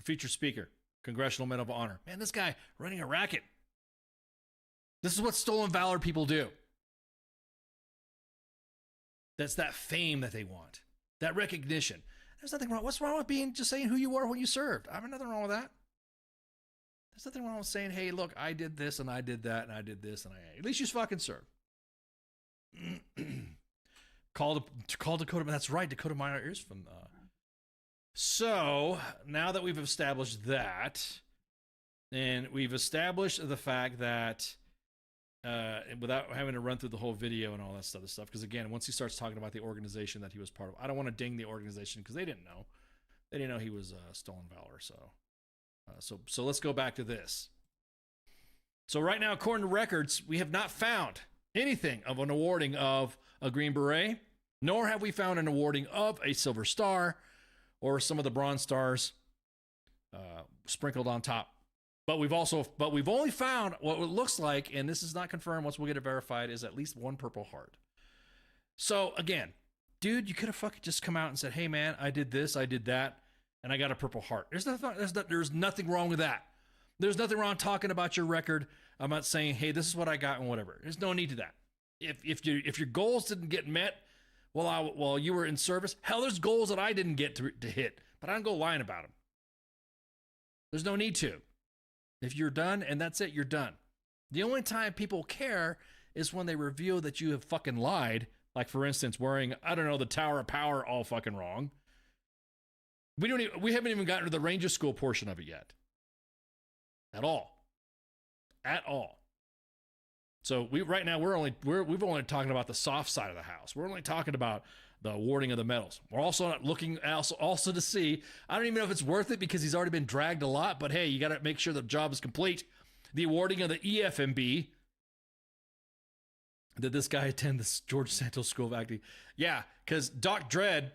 featured speaker, Congressional Medal of Honor. Man, this guy running a racket. This is what stolen valor people do. That's that fame that they want, that recognition. There's nothing wrong. What's wrong with just saying who you were when you served? I have nothing wrong with that. There's nothing wrong with saying, hey, look, I did this and I did that and I did this and at least you fucking served. Call Dakota. That's right, Dakota Meyer is from. So now that we've established that, and we've established the fact that, without having to run through the whole video and all that stuff, because again, once he starts talking about the organization that he was part of, I don't want to ding the organization because they didn't know. They didn't know he was Stolen Valor. So let's go back to this. So right now, according to records, we have not found anything of an awarding of a Green Beret, nor have we found an awarding of a Silver Star or some of the Bronze Stars sprinkled on top. But we've only found what it looks like, and this is not confirmed, once we get it verified, is at least one Purple Heart. So again, dude, you could have fucking just come out and said, hey man, I did this, I did that, and I got a Purple Heart. There's nothing wrong with that. There's nothing wrong talking about your record. I'm not saying, hey, this is what I got and whatever. There's no need to that. If your goals didn't get met while you were in service, hell, there's goals that I didn't get to hit, but I don't go lying about them. There's no need to. If you're done and that's it, you're done. The only time people care is when they reveal that you have fucking lied. Like, for instance, wearing, I don't know, the Tower of Power all fucking wrong. We haven't even gotten to the Ranger School portion of it yet. At all. So we've only talking about the soft side of the house. We're only talking about the awarding of the medals. We're also not looking also to see, I don't even know if it's worth it because he's already been dragged a lot, but hey, you got to make sure the job is complete. The awarding of the EFMB. Did this guy attend the George Santos School of Acting? Yeah, because Doc Dredd,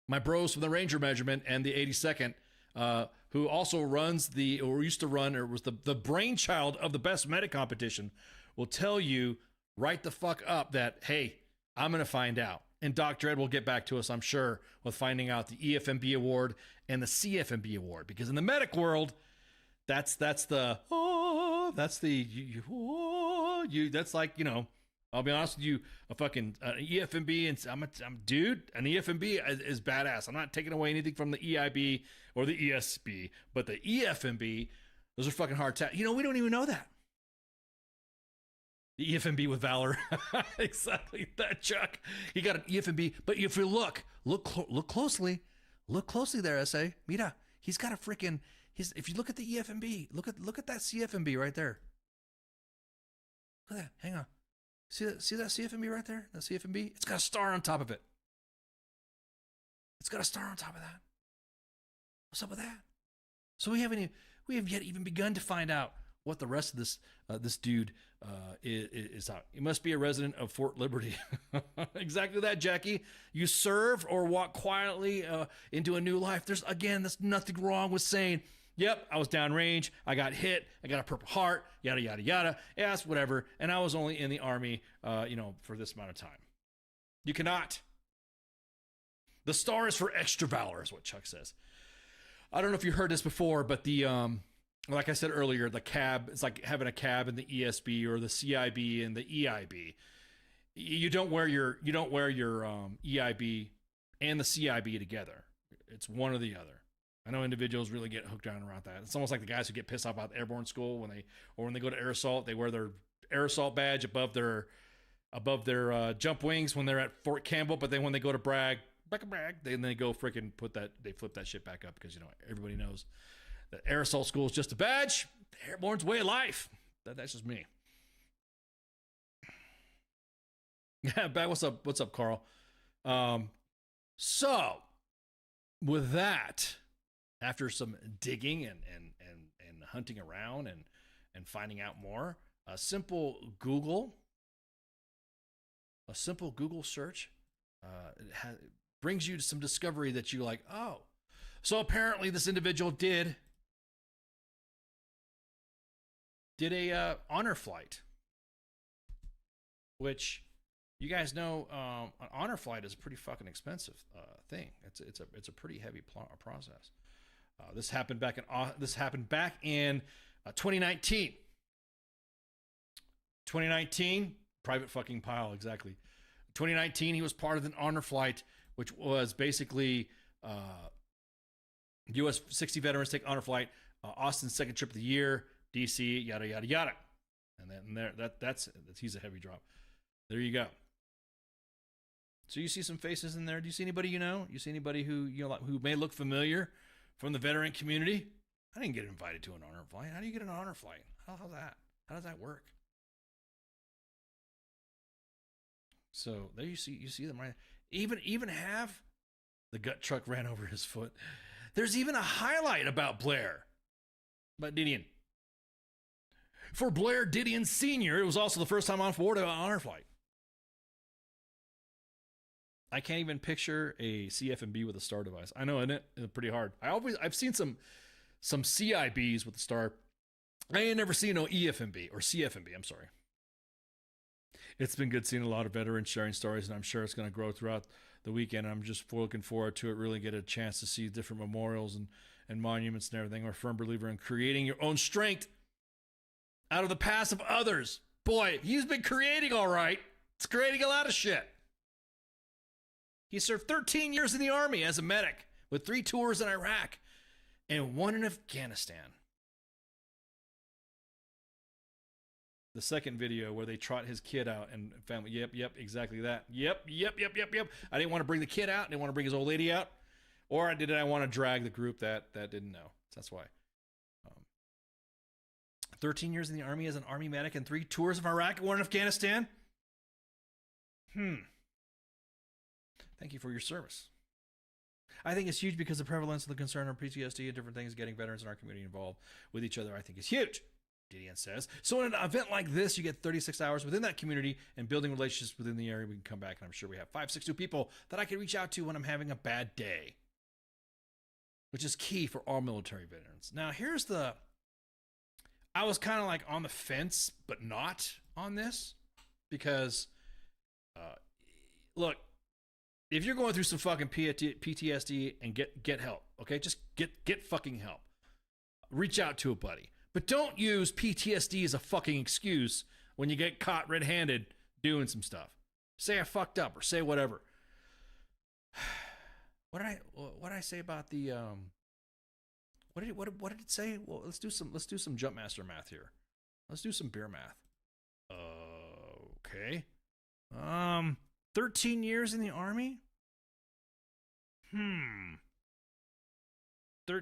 my bros from the Ranger Measurement and the 82nd, who also used to run, or was the brainchild of the Best Medic competition, will tell you right the fuck up that, hey, I'm going to find out. And Doc Dredd will get back to us, I'm sure, with finding out the EFMB award and the CFMB award. Because in the medic world, that's like, you know, I'll be honest with you, a fucking EFMB, and I'm dude, an EFMB is badass. I'm not taking away anything from the EIB or the ESB, but the EFMB, those are fucking hard tasks. You know, we don't even know that. The EFMB with Valor. Exactly that, Chuck. He got an EFMB, but if you look closely there, SA. Mira, he's got a freaking, if you look at the EFMB, look at that CFMB right there. Look at that, hang on. See that CFMB right there? That CFMB? It's got a star on top of it. It's got a star on top of that. What's up with that? So we haven't yet even begun to find out what the rest of this dude is out. He must be a resident of Fort Liberty. Exactly that, Jackie. You serve or walk quietly into a new life. There's nothing wrong with saying, yep, I was downrange, I got hit, I got a Purple Heart, yada, yada, yada. Yes, whatever. And I was only in the Army, for this amount of time. You cannot. The star is for extra valor, is what Chuck says. I don't know if you heard this before, but like I said earlier, the cab, it's like having a cab in the ESB or the CIB and the EIB. You don't wear your EIB and the CIB together. It's one or the other. I know individuals really get hooked on around that. It's almost like the guys who get pissed off about airborne school when they go to air assault, they wear their air assault badge above their jump wings when they're at Fort Campbell, but then when they go to brag, then they go freaking they flip that shit back up because everybody knows that air assault school is just a badge. The airborne's way of life. That's just me. Back. What's up, Carl? So with that, after some digging and hunting around and finding out more, a simple Google search brings you to some discovery that you're like, oh, so apparently this individual did a honor flight, which you guys know, an honor flight is a pretty fucking expensive thing. It's a pretty heavy process. This happened back in 2019. 2019, private fucking pile, exactly. 2019, he was part of an honor flight, which was basically U.S. 60 veterans take honor flight, Austin's second trip of the year, DC, yada yada yada, and then that's he's a heavy drop. There you go. So you see some faces in there. Do you see anybody you know? You see anybody who who may look familiar from the veteran community? I didn't get invited to an honor flight. How do you get an honor flight? How does that work? So there you see them right. Even have the gut truck ran over his foot. There's even a highlight about Blair, about Didion. For Blair Didion Sr., it was also the first time on board an honor flight. I can't even picture a CFMB with a star device. I know, isn't it? It's pretty hard. I've seen some CIBs with the star. I ain't never seen no EFMB or CFMB. I'm sorry. It's been good seeing a lot of veterans sharing stories, and I'm sure it's going to grow throughout the weekend. I'm just looking forward to it. Really get a chance to see different memorials and monuments and everything. I'm a firm believer in creating your own strength out of the past of others. Boy, he's been creating all right. It's creating a lot of shit. He served 13 years in the Army as a medic with 3 tours in Iraq and 1 in Afghanistan. The second video where they trot his kid out and family. Yep, exactly that. Yep. I didn't want to bring the kid out. I didn't want to bring his old lady out. Or did I want to drag the group that didn't know? That's why. 13 years in the Army as an Army medic and 3 tours of Iraq and 1 in Afghanistan. Thank you for your service. I think it's huge because the prevalence of the concern of PTSD and different things getting veterans in our community involved with each other, I think is huge, Didion says. So in an event like this, you get 36 hours within that community and building relationships within the area. We can come back, and I'm sure we have 5, 6 new people that I can reach out to when I'm having a bad day, which is key for all military veterans. Now, I was kind of like on the fence, but not on this, because, look, if you're going through some fucking PTSD and get help, okay? Just get fucking help. Reach out to a buddy. But don't use PTSD as a fucking excuse when you get caught red-handed doing some stuff. Say I fucked up or say whatever. What did I say about the what did it say? Well, let's do some jump master math here. Let's do some beer math. Okay. 13 years in the Army?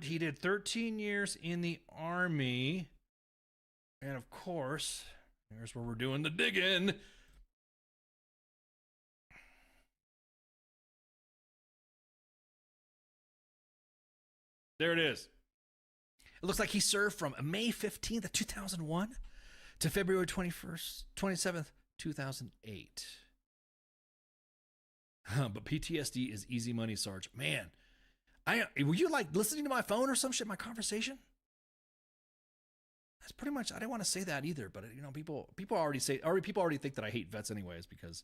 He did 13 years in the Army. And of course, here's where we're doing the digging. There it is. It looks like he served from May 15th of 2001 to February 27th, 2008. But PTSD is easy money, Sarge. Man, were you like listening to my phone or some shit, my conversation? That's pretty much, I didn't want to say that either, but people already think that I hate vets anyways, because,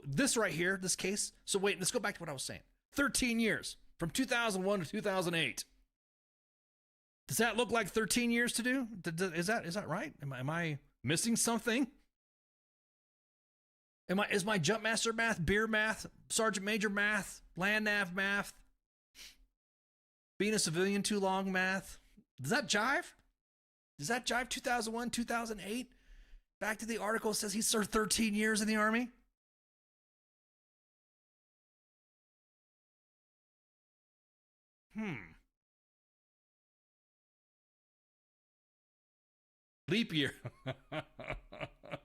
this right here, this case. So wait, let's go back to what I was saying. 13 years from 2001 to 2008. Does that look like 13 years to do? Is that right? Am I missing something? Is my jump master math, beer math, sergeant major math, land nav math, being a civilian too long math? Does that jive? Does that jive? 2001, 2008? Back to the article, it says he served 13 years in the Army. Leap year.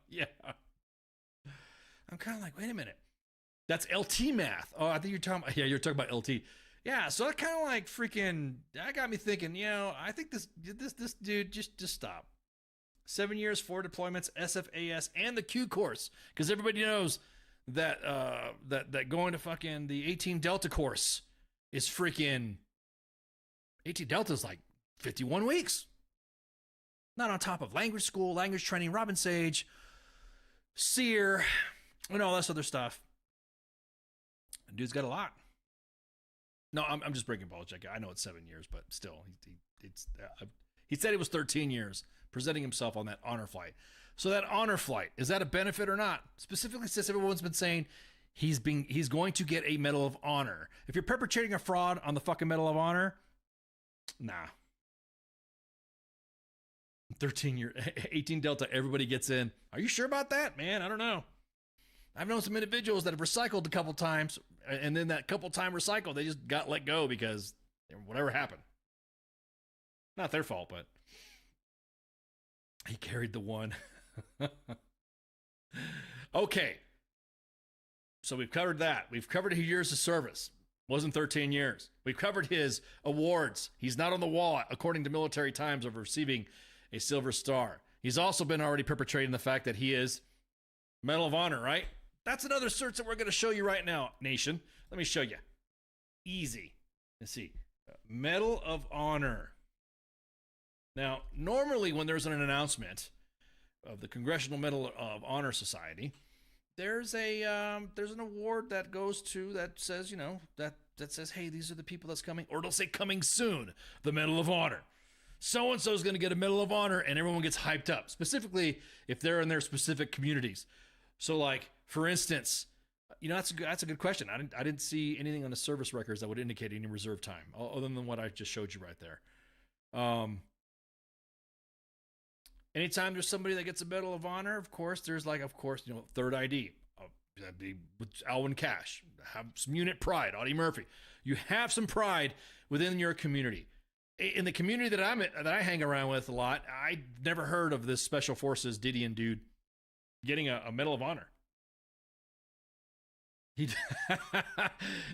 Yeah. I'm kind of like, wait a minute. That's LT math. Oh, I think you're talking about LT. Yeah, so that kind of like freaking, that got me thinking, I think this dude, just stop. 7 years, 4 deployments, SFAS, and the Q course. Because everybody knows that that going to fucking the 18 Delta course is freaking, 18 Delta is like 51 weeks. Not on top of language school, language training, Robin Sage, SEER, and all this other stuff. Dude's got a lot. No, I'm just breaking balls, Jack. I know it's 7 years, but still, he said it was 13 years presenting himself on that honor flight. So that honor flight, is that a benefit or not? Specifically, since everyone's been saying he's going to get a Medal of Honor. If you're perpetrating a fraud on the fucking Medal of Honor, nah. 18 Delta, everybody gets in. Are you sure about that? Man, I don't know. I've known some individuals that have recycled a couple times, and then that couple time recycle, they just got let go because whatever happened. Not their fault, but he carried the one. Okay. So we've covered that. We've covered his years of service. Wasn't 13 years. We've covered his awards. He's not on the wall, according to Military Times, of receiving a Silver Star. He's also been already perpetrating the fact that he is Medal of Honor, right? That's another search that we're going to show you right now, nation. Let me show you. Easy. Let's see. Medal of Honor. Now, normally when there's an announcement of the Congressional Medal of Honor Society, there's an award that goes to, that says, that says, hey, these are the people that's coming, or it'll say coming soon, the Medal of Honor. So-and-so is going to get a Medal of Honor, and everyone gets hyped up, specifically if they're in their specific communities. So, like, for instance, that's a good question. I didn't see anything on the service records that would indicate any reserve time, other than what I just showed you right there. Anytime there's somebody that gets a Medal of Honor, of course, there's third ID. That'd be with Alwyn Cash. Have some unit pride, Audie Murphy. You have some pride within your community. In the community that I hang around with a lot, I never heard of this Special Forces Didion dude getting a Medal of Honor.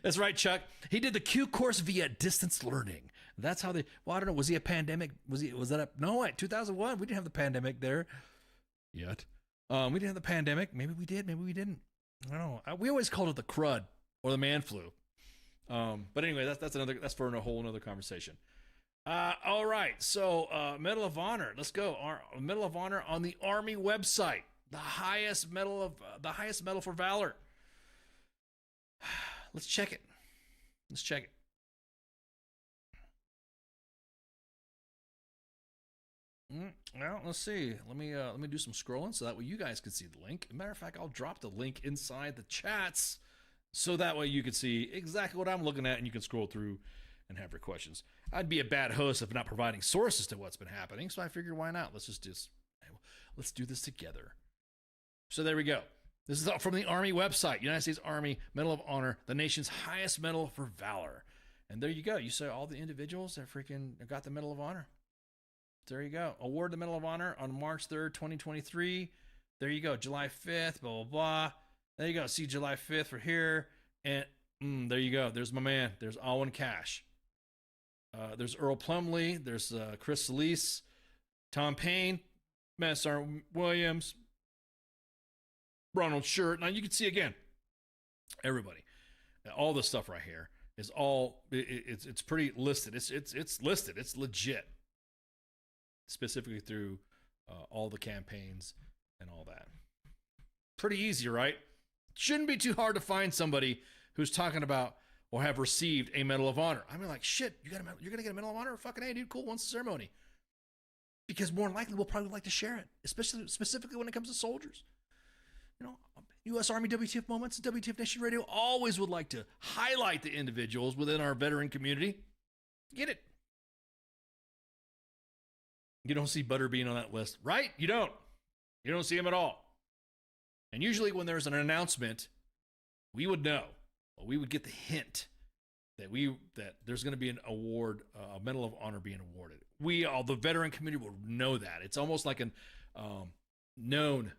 That's right, Chuck. He did the Q course via distance learning. That's how I don't know. Was he a pandemic? No, 2001. We didn't have the pandemic there yet. We didn't have the pandemic. Maybe we did. Maybe we didn't. I don't know. We always called it the crud or the man flu. But anyway, that's for a whole another conversation. All right. So, Medal of Honor. Let's go. Medal of Honor on the Army website. The highest medal for valor. Let's check it. Well, let's see. Let me do some scrolling so that way you guys can see the link. As a matter of fact, I'll drop the link inside the chats so that way you can see exactly what I'm looking at and you can scroll through and have your questions. I'd be a bad host if not providing sources to what's been happening, so I figured why not? Let's do this together. So there we go. This is all from the Army website. United States Army Medal of Honor, the nation's highest medal for valor. And there you go. You see all the individuals that freaking got the Medal of Honor. There you go. Award the Medal of Honor on March 3rd, 2023. There you go. July 5th, blah, blah, blah. There you go. See July 5th for here. And there you go. There's my man. There's Alwyn Cash. There's Earl Plumley. There's Chris Solis, Tom Payne, Master Williams, Ronald Shirt. Now you can see again, everybody, all this stuff right here is all it's pretty listed. It's listed. It's legit, specifically through all the campaigns and all that. Pretty easy, right? Shouldn't be too hard to find somebody who's talking about or have received a Medal of Honor. I mean, like, shit, you're gonna get a Medal of Honor? Fucking hey, dude, cool. Once the ceremony, because more than likely we'll probably like to share it, specifically when it comes to soldiers. U.S. Army WTF Moments, WTF Nation Radio always would like to highlight the individuals within our veteran community. Get it? You don't see Butterbean on that list, right? You don't see him at all. And usually when there's an announcement, we would know, or we would get the hint that there's going to be an award, a Medal of Honor being awarded. The veteran community will know that. It's almost like an known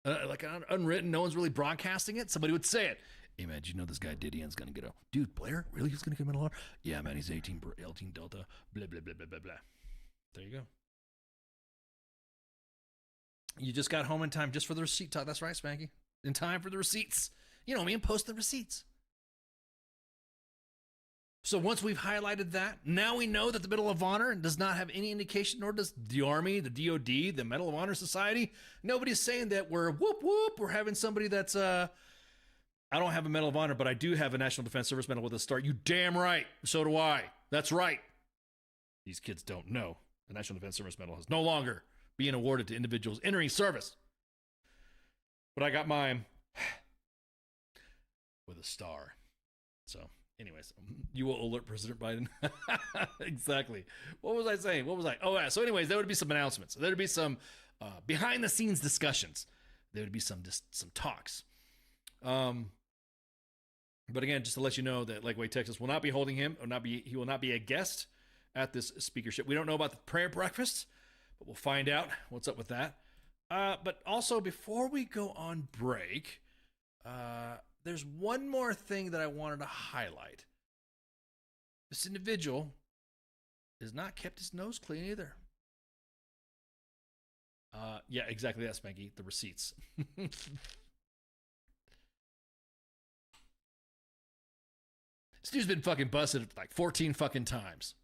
like unwritten, no one's really broadcasting it, somebody would say it. Hey, man, did you know this guy Didion's going to get a... Dude, Blair? Really? He's going to get a Medal of Honor? Yeah, man, he's 18 Delta. Blah, blah, blah, blah, blah, blah. There you go. You just got home in time just for the receipt talk. That's right, Spanky. In time for the receipts. You know me, and post the receipts. So once we've highlighted that, now we know that the Medal of Honor does not have any indication, nor does the Army, the DOD, the Medal of Honor Society. Nobody's saying that we're whoop whoop. We're having somebody that's I don't have a Medal of Honor, but I do have a National Defense Service Medal with a star. You damn right. So do I. That's right. These kids don't know. The National Defense Service Medal is no longer being awarded to individuals entering service. But I got mine with a star. So, anyways, you will alert President Biden. Exactly. What was I saying? Oh, yeah. So, anyways, there would be some announcements. There would be some behind-the-scenes discussions. There would be some talks. But again, just to let you know that Lakeway, Texas will not be holding him. He will not be a guest at this speakership. We don't know about the prayer breakfast, but we'll find out what's up with that. But also, before we go on break, there's one more thing that I wanted to highlight. This individual has not kept his nose clean either. Yeah, exactly that, Spanky. The receipts. This dude's been fucking busted like 14 fucking times.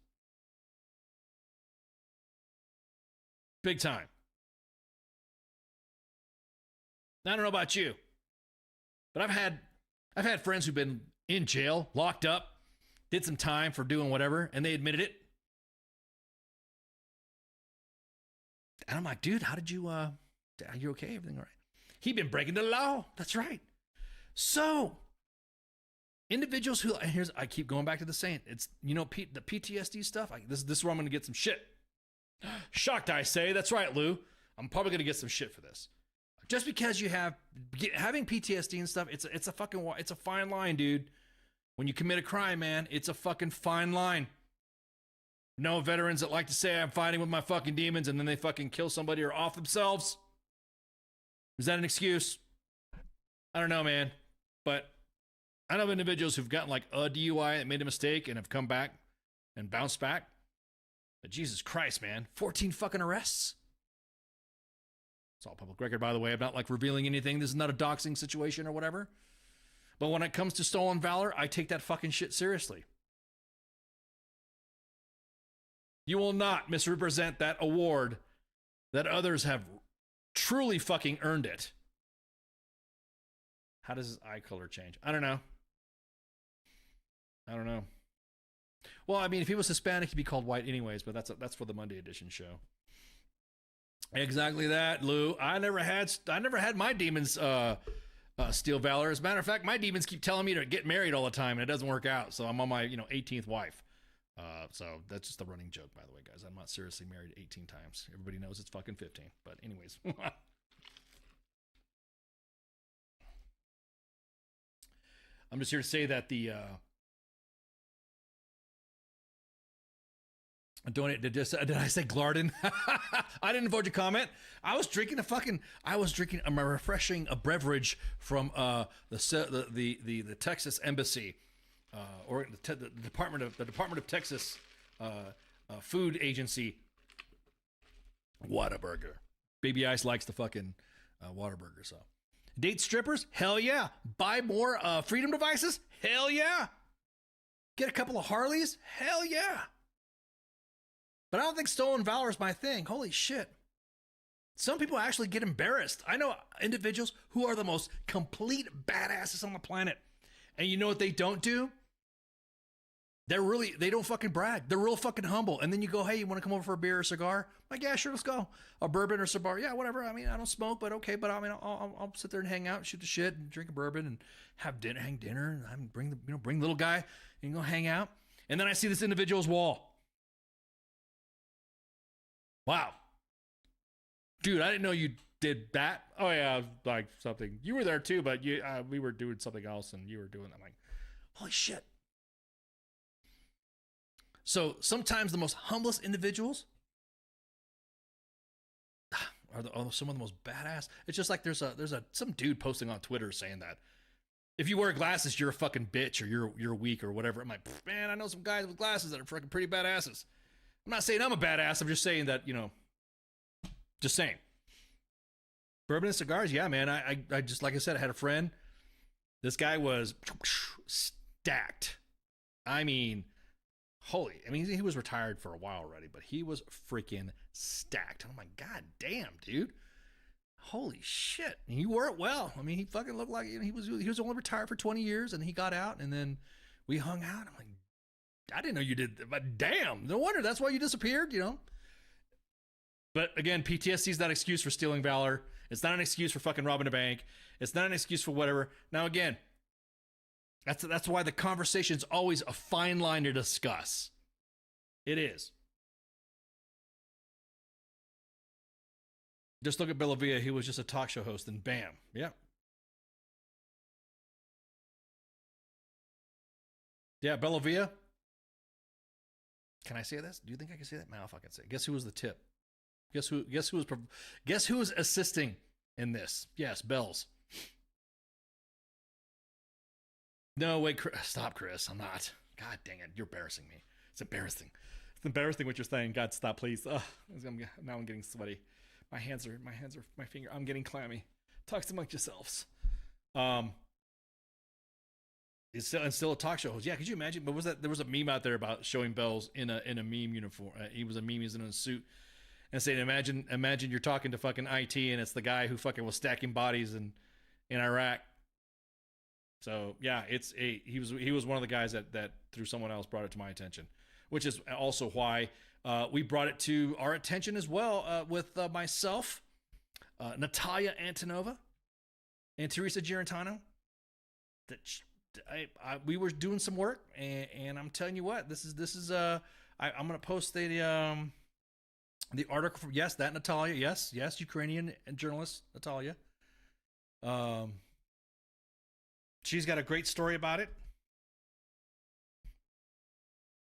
Big time. I don't know about you, but I've had friends who've been in jail, locked up, did some time for doing whatever, and they admitted it. And I'm like, dude, how did you, are you okay? Everything all right? He'd been breaking the law. That's right. So, individuals who, and I keep going back to the saying, it's, the PTSD stuff. This is where I'm going to get some shit. Shocked, I say. That's right, Lou. I'm probably going to get some shit for this. Just because you having PTSD and stuff, it's a fine line, dude. When you commit a crime, man, it's a fucking fine line. No veterans that like to say I'm fighting with my fucking demons and then they fucking kill somebody or off themselves. Is that an excuse? I don't know, man. But I know individuals who've gotten like a DUI that made a mistake and have come back and bounced back. But Jesus Christ, man. 14 fucking arrests. It's all public record, by the way. I'm not like revealing anything. This is not a doxing situation or whatever. But when it comes to stolen valor, I take that fucking shit seriously. You will not misrepresent that award that others have truly fucking earned it. How does his eye color change? I don't know. Well, I mean, if he was Hispanic, he'd be called white anyways, but that's for the Monday edition show. Exactly that, Lou. I never had my demons steal valor. As a matter of fact, my demons keep telling me to get married all the time, and it doesn't work out. So I'm on my 18th wife. So that's just a running joke, by the way, guys. I'm not seriously married 18 times. Everybody knows it's fucking 15. But anyways. I'm just here to say that the donate. Did I say Glarden? I didn't vote your comment. I was drinking a refreshing beverage from the Texas Embassy, or the Department of Texas Food Agency. Whataburger. Baby Ice likes the fucking Whataburger. So, date strippers? Hell yeah. Buy more freedom devices? Hell yeah. Get a couple of Harleys? Hell yeah. But I don't think stolen valor is my thing. Holy shit. Some people actually get embarrassed. I know individuals who are the most complete badasses on the planet. And you know what they don't do? They don't fucking brag. They're real fucking humble. And then you go, hey, you want to come over for a beer or a cigar? I'm like, yeah, sure, let's go. A bourbon or cigar. Yeah, whatever. I mean, I don't smoke, but okay. But I mean, I'll sit there and hang out, shoot the shit, and drink a bourbon and have dinner, and bring the little guy and go hang out. And then I see this individual's wall. Wow. Dude, I didn't know you did that. Oh yeah, like something. You were there too, but we were doing something else and you were doing that. I'm like, holy shit. So sometimes the most humblest individuals some of the most badass. It's just like there's some dude posting on Twitter saying that if you wear glasses, you're a fucking bitch or you're weak or whatever. I'm like, man, I know some guys with glasses that are fucking pretty badasses. I'm not saying I'm a badass. I'm just saying that, just saying. Bourbon and cigars, yeah, man. I just, like I said, I had a friend. This guy was stacked. I mean, he was retired for a while already, but he was freaking stacked. And I'm like, God damn, dude. Holy shit. And he wore it well. I mean, he fucking looked like he was only retired for 20 years and he got out and then we hung out. I'm like, I didn't know you did that, but damn, no wonder that's why you disappeared, But again, PTSD is not an excuse for stealing valor. It's not an excuse for fucking robbing a bank. It's not an excuse for whatever. Now again, that's why the conversation is always a fine line to discuss. It is. Just look at Bellavia. He was just a talk show host, and bam, yeah. Yeah, Bellavia. Can I say this? Do you think I can say that? No, if I can say it. Guess who was the tip? Guess who was assisting in this? Yes, Bells. No, wait, stop, Chris. I'm not. God dang it. You're embarrassing me. It's embarrassing. It's embarrassing what you're saying. God, stop, please. Now I'm getting sweaty. My finger. I'm getting clammy. Talk amongst yourselves. It's still a talk show host. Yeah, could you imagine? But there was a meme out there about showing Bells in a meme uniform. He was a meme. He's in a suit, and saying, "Imagine you're talking to fucking IT, and it's the guy who fucking was stacking bodies in Iraq." So yeah, he was one of the guys that through someone else brought it to my attention, which is also why we brought it to our attention as well with myself, Natalia Antonova, and Teresa Girantano. That we were doing some work, and I'm telling you what, this is I'm gonna post the article from that Natalia, yes, Ukrainian journalist Natalia. She's got a great story about it.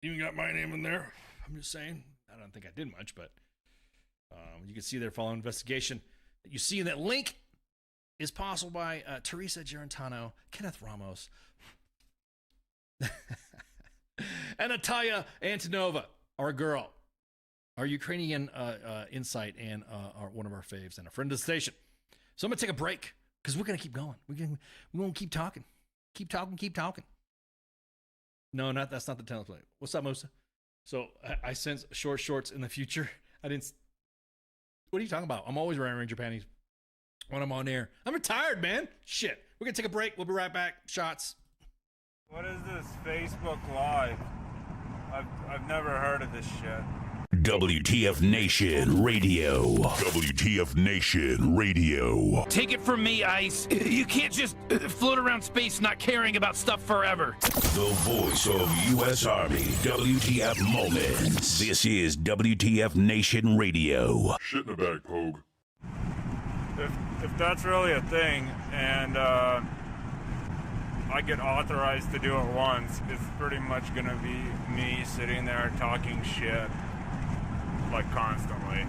Even got my name in there. I'm just saying. I don't think I did much, but you can see there following investigation that you see in that link is possible by Teresa Girantano, Kenneth Ramos, and Natalia Antonova, our girl, our Ukrainian insight, and one of our faves, and a friend of the station. So I'm going to take a break because we're going to keep going. We won't keep talking. Keep talking. No, that's not the tennis play. What's up, Musa? So I sense short shorts in the future. What are you talking about? I'm always wearing Ranger panties when I'm on air. I'm retired, man. Shit. We're going to take a break. We'll be right back. Shots. What is this Facebook Live? I've never heard of this shit. WTF Nation Radio. WTF Nation Radio. Take it from me, Ice. You can't just float around space not caring about stuff forever. The voice of U.S. Army. WTF Moments. This is WTF Nation Radio. Shit in the bag, Pogue. If that's really a thing, and I get authorized to do it once, it's pretty much gonna be me sitting there talking shit, like, constantly.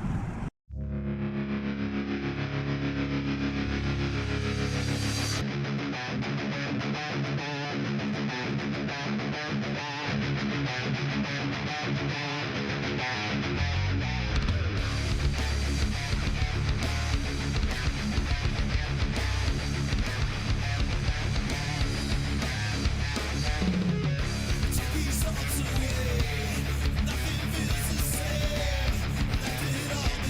Nothing feels the same. Let it all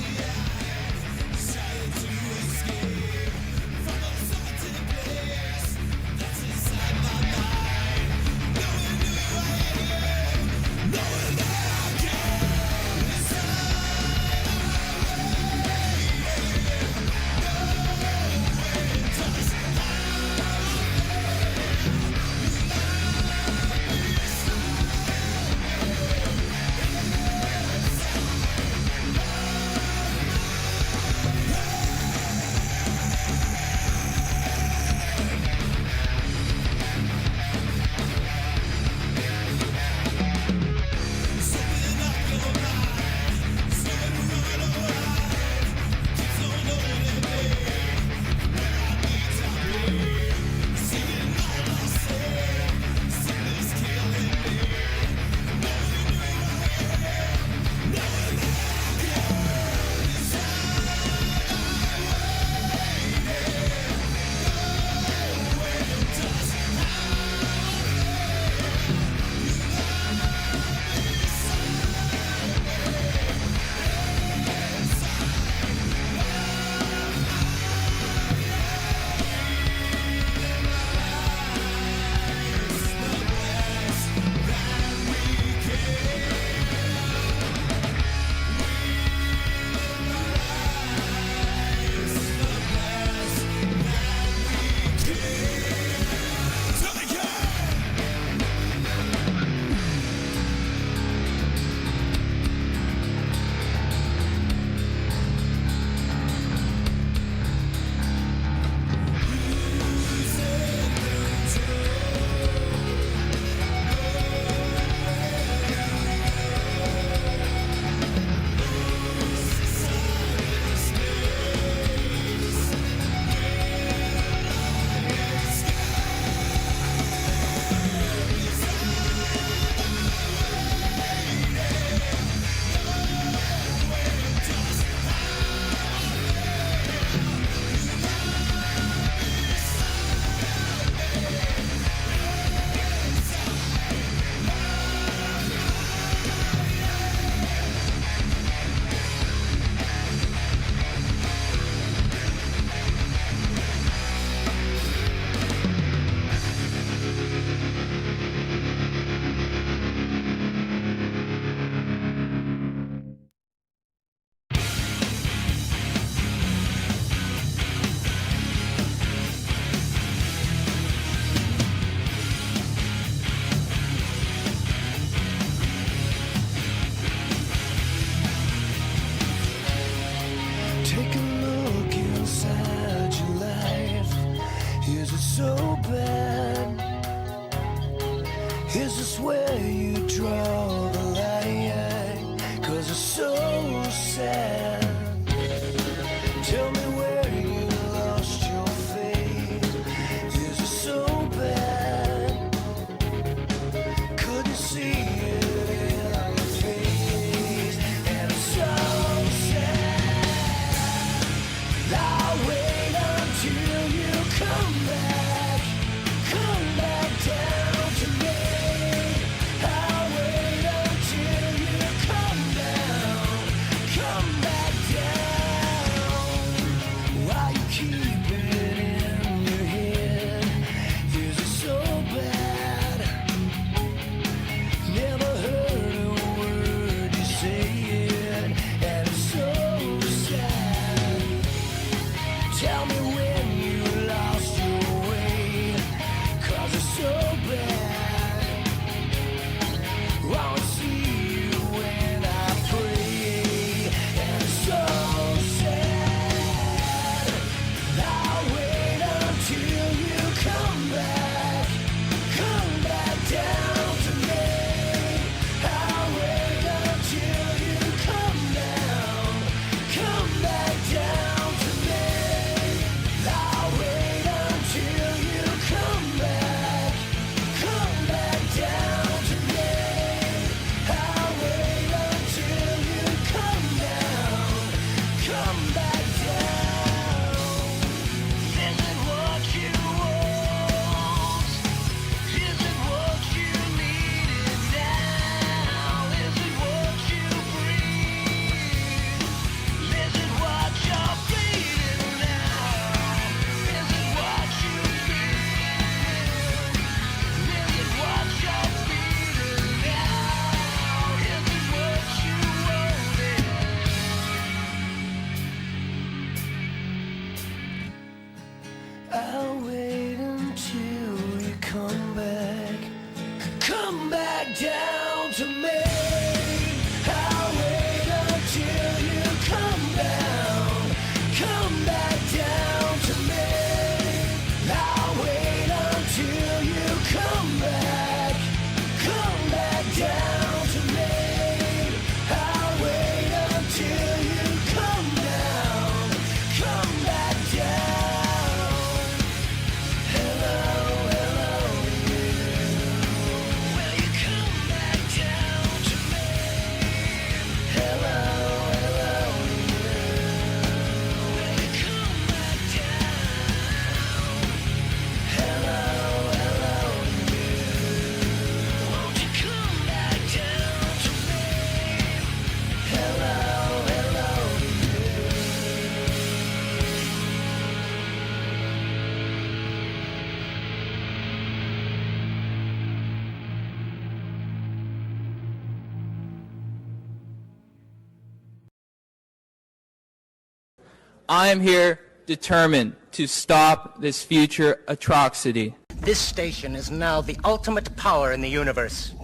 where you draw the line, 'cause it's so sad. Tell me where you lost your faith. Is it so bad? Couldn't see it in your face, and it's so sad. I'll wait until you come back down to me. I'll wait until you come back down. Why you keep it in your head? Is it so bad? Never heard a word you say it, and it's so sad. Tell me when you lost your way, 'cause it's so bad. Won't see you when I pray, and it's so sad. I'll wait until you come back down to me. I'll wait until you come back down to me. I'll wait until you come back down to me. I'll wait until you come back down. Is it what you want? Is it what you needed now? Is it what you breathe? Is it what you're bleeding now? Is it what you feel? Is it what you're feeling now? Is it what you wanted? I'll wait until you come back down to me. I'll wait until you come back down to me. I'll wait until you come back down to me. I'll wait until you come back down. Hello, you. Will you come back down to me? Hello, you. Will you come back down? Hello, you. Won't you come back down to me? Hello, I am here determined to stop this future atrocity. This station is now the ultimate power in the universe.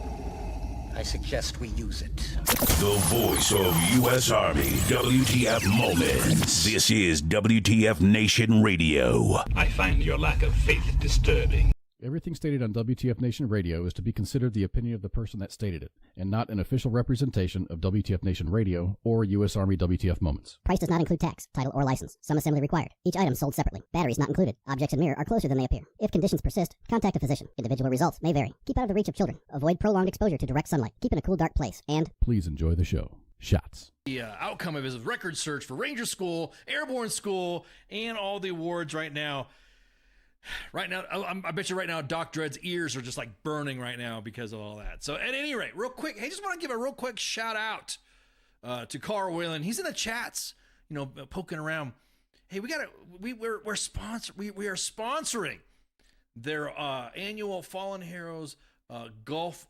I suggest we use it. The voice of U.S. Army, WTF Moments. This is WTF Nation Radio. I find your lack of faith disturbing. Everything stated on WTF Nation Radio is to be considered the opinion of the person that stated it, and not an official representation of WTF Nation Radio or U.S. Army WTF Moments. Price does not include tax, title, or license. Some assembly required. Each item sold separately. Batteries not included. Objects in mirror are closer than they appear. If conditions persist, contact a physician. Individual results may vary. Keep out of the reach of children. Avoid prolonged exposure to direct sunlight. Keep in a cool, dark place. And please enjoy the show. Shots. The outcome of his record search for Ranger School, Airborne School, and all the awards right now. Right now, I bet you right now, Doc Dredd's ears are just like burning right now because of all that. So at any rate, real quick, hey, just want to give a real quick shout out to Carl Whalen. He's in the chats, poking around. Hey, we are sponsoring their annual Fallen Heroes Golf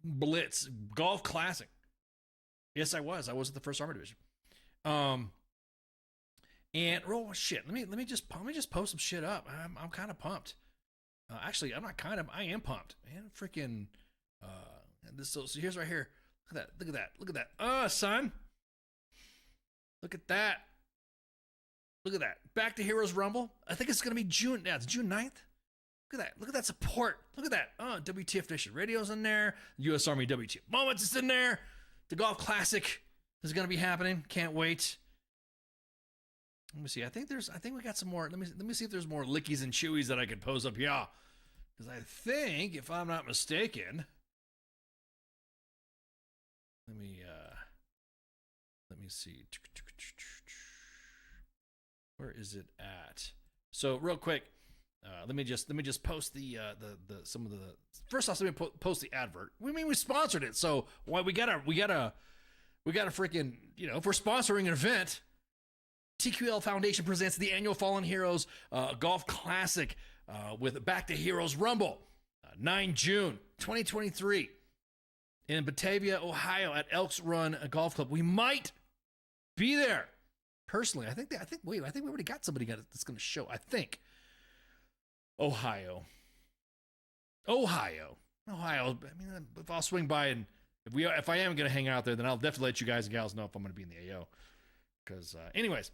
Blitz Golf Classic. Yes, I was at the 1st Armor Division. And shit. Let me just post some shit up. I'm kind of pumped. Actually, I'm not kind of. I am pumped. Man, freaking. So here's right here. Look at that. Son. Look at that. Back to Heroes Rumble. I think it's gonna be June. Yeah, it's June 9th. Look at that. Look at that support. Look at that. WTF Nation Radio's in there. U.S. Army WTF Moments is in there. The Golf Classic is going to be happening. Can't wait. Let me see. I think we got some more. Let me see if there's more lickies and chewies that I could pose up here. Because I think, if I'm not mistaken, let me see. Where is it at? So real quick, let me just post the some of the. First off, let me post the advert. We sponsored it, so why we gotta freaking, if we're sponsoring an event. TQL Foundation presents the annual Fallen Heroes Golf Classic with Back to Heroes Rumble, 9 June 2023 in Batavia, Ohio at Elks Run Golf Club. We might be there. Personally, I think we already got somebody that's going to show. I think Ohio. I mean, if I'll swing by, and if I am going to hang out there, then I'll definitely let you guys and gals know if I'm going to be in the AO. Because, anyways,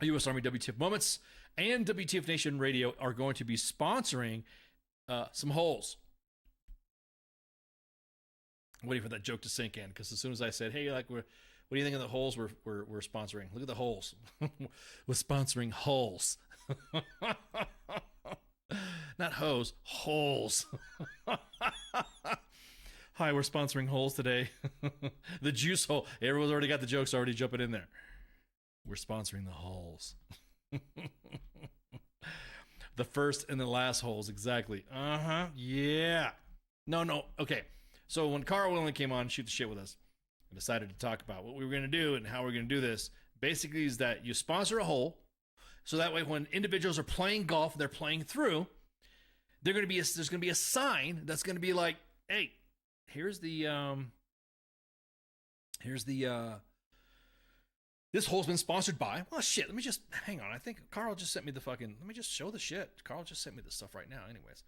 U.S. Army WTF Moments and WTF Nation Radio are going to be sponsoring some holes. I'm waiting for that joke to sink in, because as soon as I said, "Hey, what do you think of the holes we're sponsoring?" Look at the holes. We're sponsoring holes. Not hose, holes. Hi, we're sponsoring holes today. The juice hole. Everyone's already got the jokes already jumping in there. We're sponsoring the holes. The first and the last holes, exactly. Yeah. No. Okay. So when Carl Willing came on and shoot the shit with us, and decided to talk about what we were going to do and how we're going to do this, basically is that you sponsor a hole, so that way when individuals are playing golf, they're playing through, there's going to be a sign that's going to be like, "Hey, here's the this hole's been sponsored by." Well, shit, let me just hang on. I think Carl just sent me the fucking. Let me just show the shit. Carl just sent me this stuff right now. Anyways,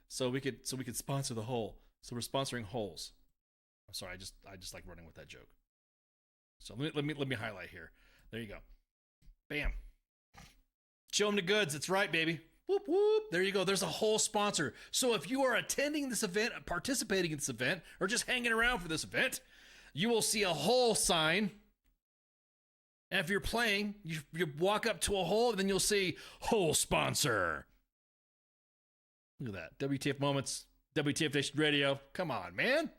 so we could sponsor the hole. So we're sponsoring holes. I'm sorry, I just like running with that joke. So let me highlight here. There you go. Bam. Show them the goods. That's right, baby. Whoop whoop. There you go. There's a hole sponsor. So if you are attending this event, participating in this event, or just hanging around for this event, you will see a hole sign. And if you're playing, you walk up to a hole, and then you'll see hole sponsor. Look at that. WTF Moments, WTF Nation Radio. Come on, man.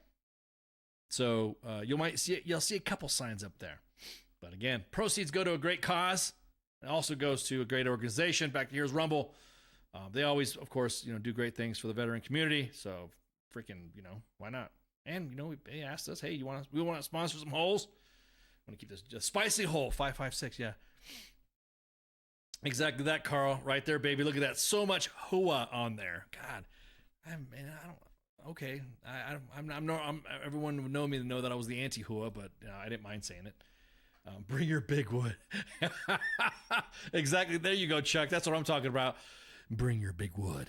So you'll see a couple signs up there. But again, proceeds go to a great cause. It also goes to a great organization. Back to Heroes Rumble. They always, of course, do great things for the veteran community. So freaking, why not? And they asked us, "Hey, we want to sponsor some holes. I want to keep this a spicy hole 556." Yeah, exactly that, Carl. Right there, baby. Look at that. So much hua on there. God, okay. Everyone would know me to know that I was the anti-hua, but I didn't mind saying it. Bring your big wood. Exactly. There you go, Chuck. That's what I'm talking about. Bring your big wood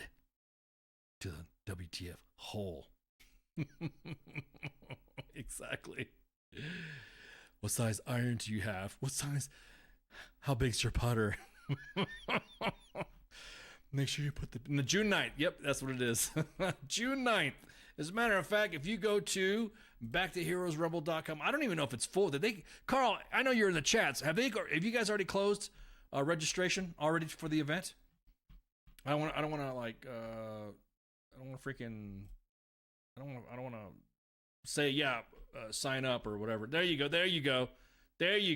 to the WTF hole. Exactly. What size iron do you have? What size? How big's your putter? Make sure you put the June 9th. Yep, that's what it is. June 9th. As a matter of fact, if you go to backtoheroesrumble.com, I don't even know if it's full. Carl, I know you're in the chats. Have you guys already closed registration already for the event? I don't want to say sign up or whatever. There you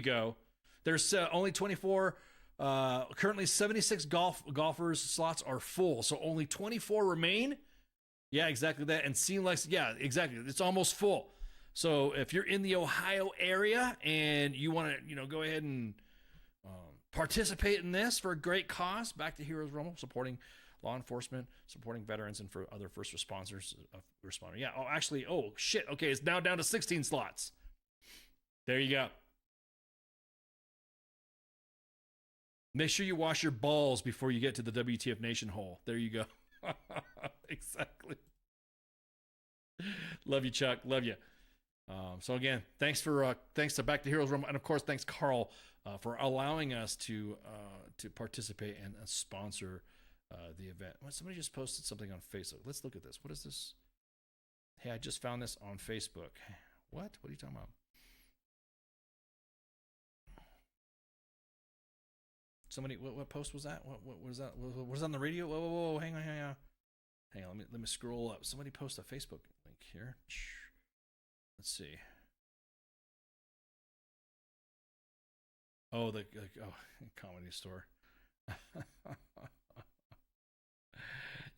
go. There's only 24. Currently 76 golfers slots are full, so only 24 remain. Yeah, exactly that. And seamless, yeah, exactly. It's almost full. So if you're in the Ohio area and you want to, go ahead and participate in this for a great cause, Back to Heroes Rumble, supporting law enforcement, supporting veterans, and for other first responders. Yeah. Oh shit. Okay, it's now down to 16 slots. There you go. Make sure you wash your balls before you get to the WTF Nation hole. There you go. Exactly. Love you, Chuck. Love you. So again, thanks to Back to Heroes Rumble, and of course, thanks Carl for allowing us to participate and sponsor the event. Well, somebody just posted something on Facebook. Let's look at this. What is this? Hey, I just found this on Facebook. What? What are you talking about? Somebody, what post was that? What was that? What was on the radio? Whoa, hang on. Hang on, let me scroll up. Somebody post a Facebook link here. Let's see. Oh, Comedy Store.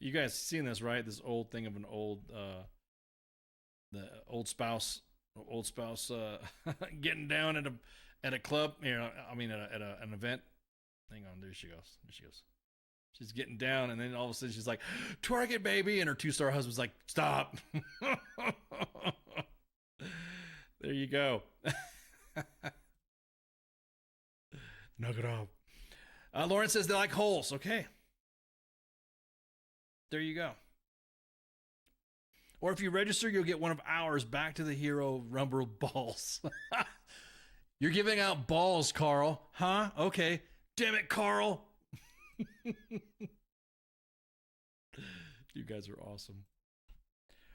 You guys seen this, right? This old thing of an old, the old spouse getting down at a club. You know, I mean, at an event. Hang on, there she goes. She's getting down, and then all of a sudden she's like, "Twerk it, baby!" And her 2-star husband's like, "Stop." There you go. Knock it off. Lauren says they like holes. Okay. There you go. Or if you register, you'll get one of ours Back to the Hero Rumble balls. You're giving out balls, Carl. Huh? Okay. Damn it, Carl. You guys are awesome.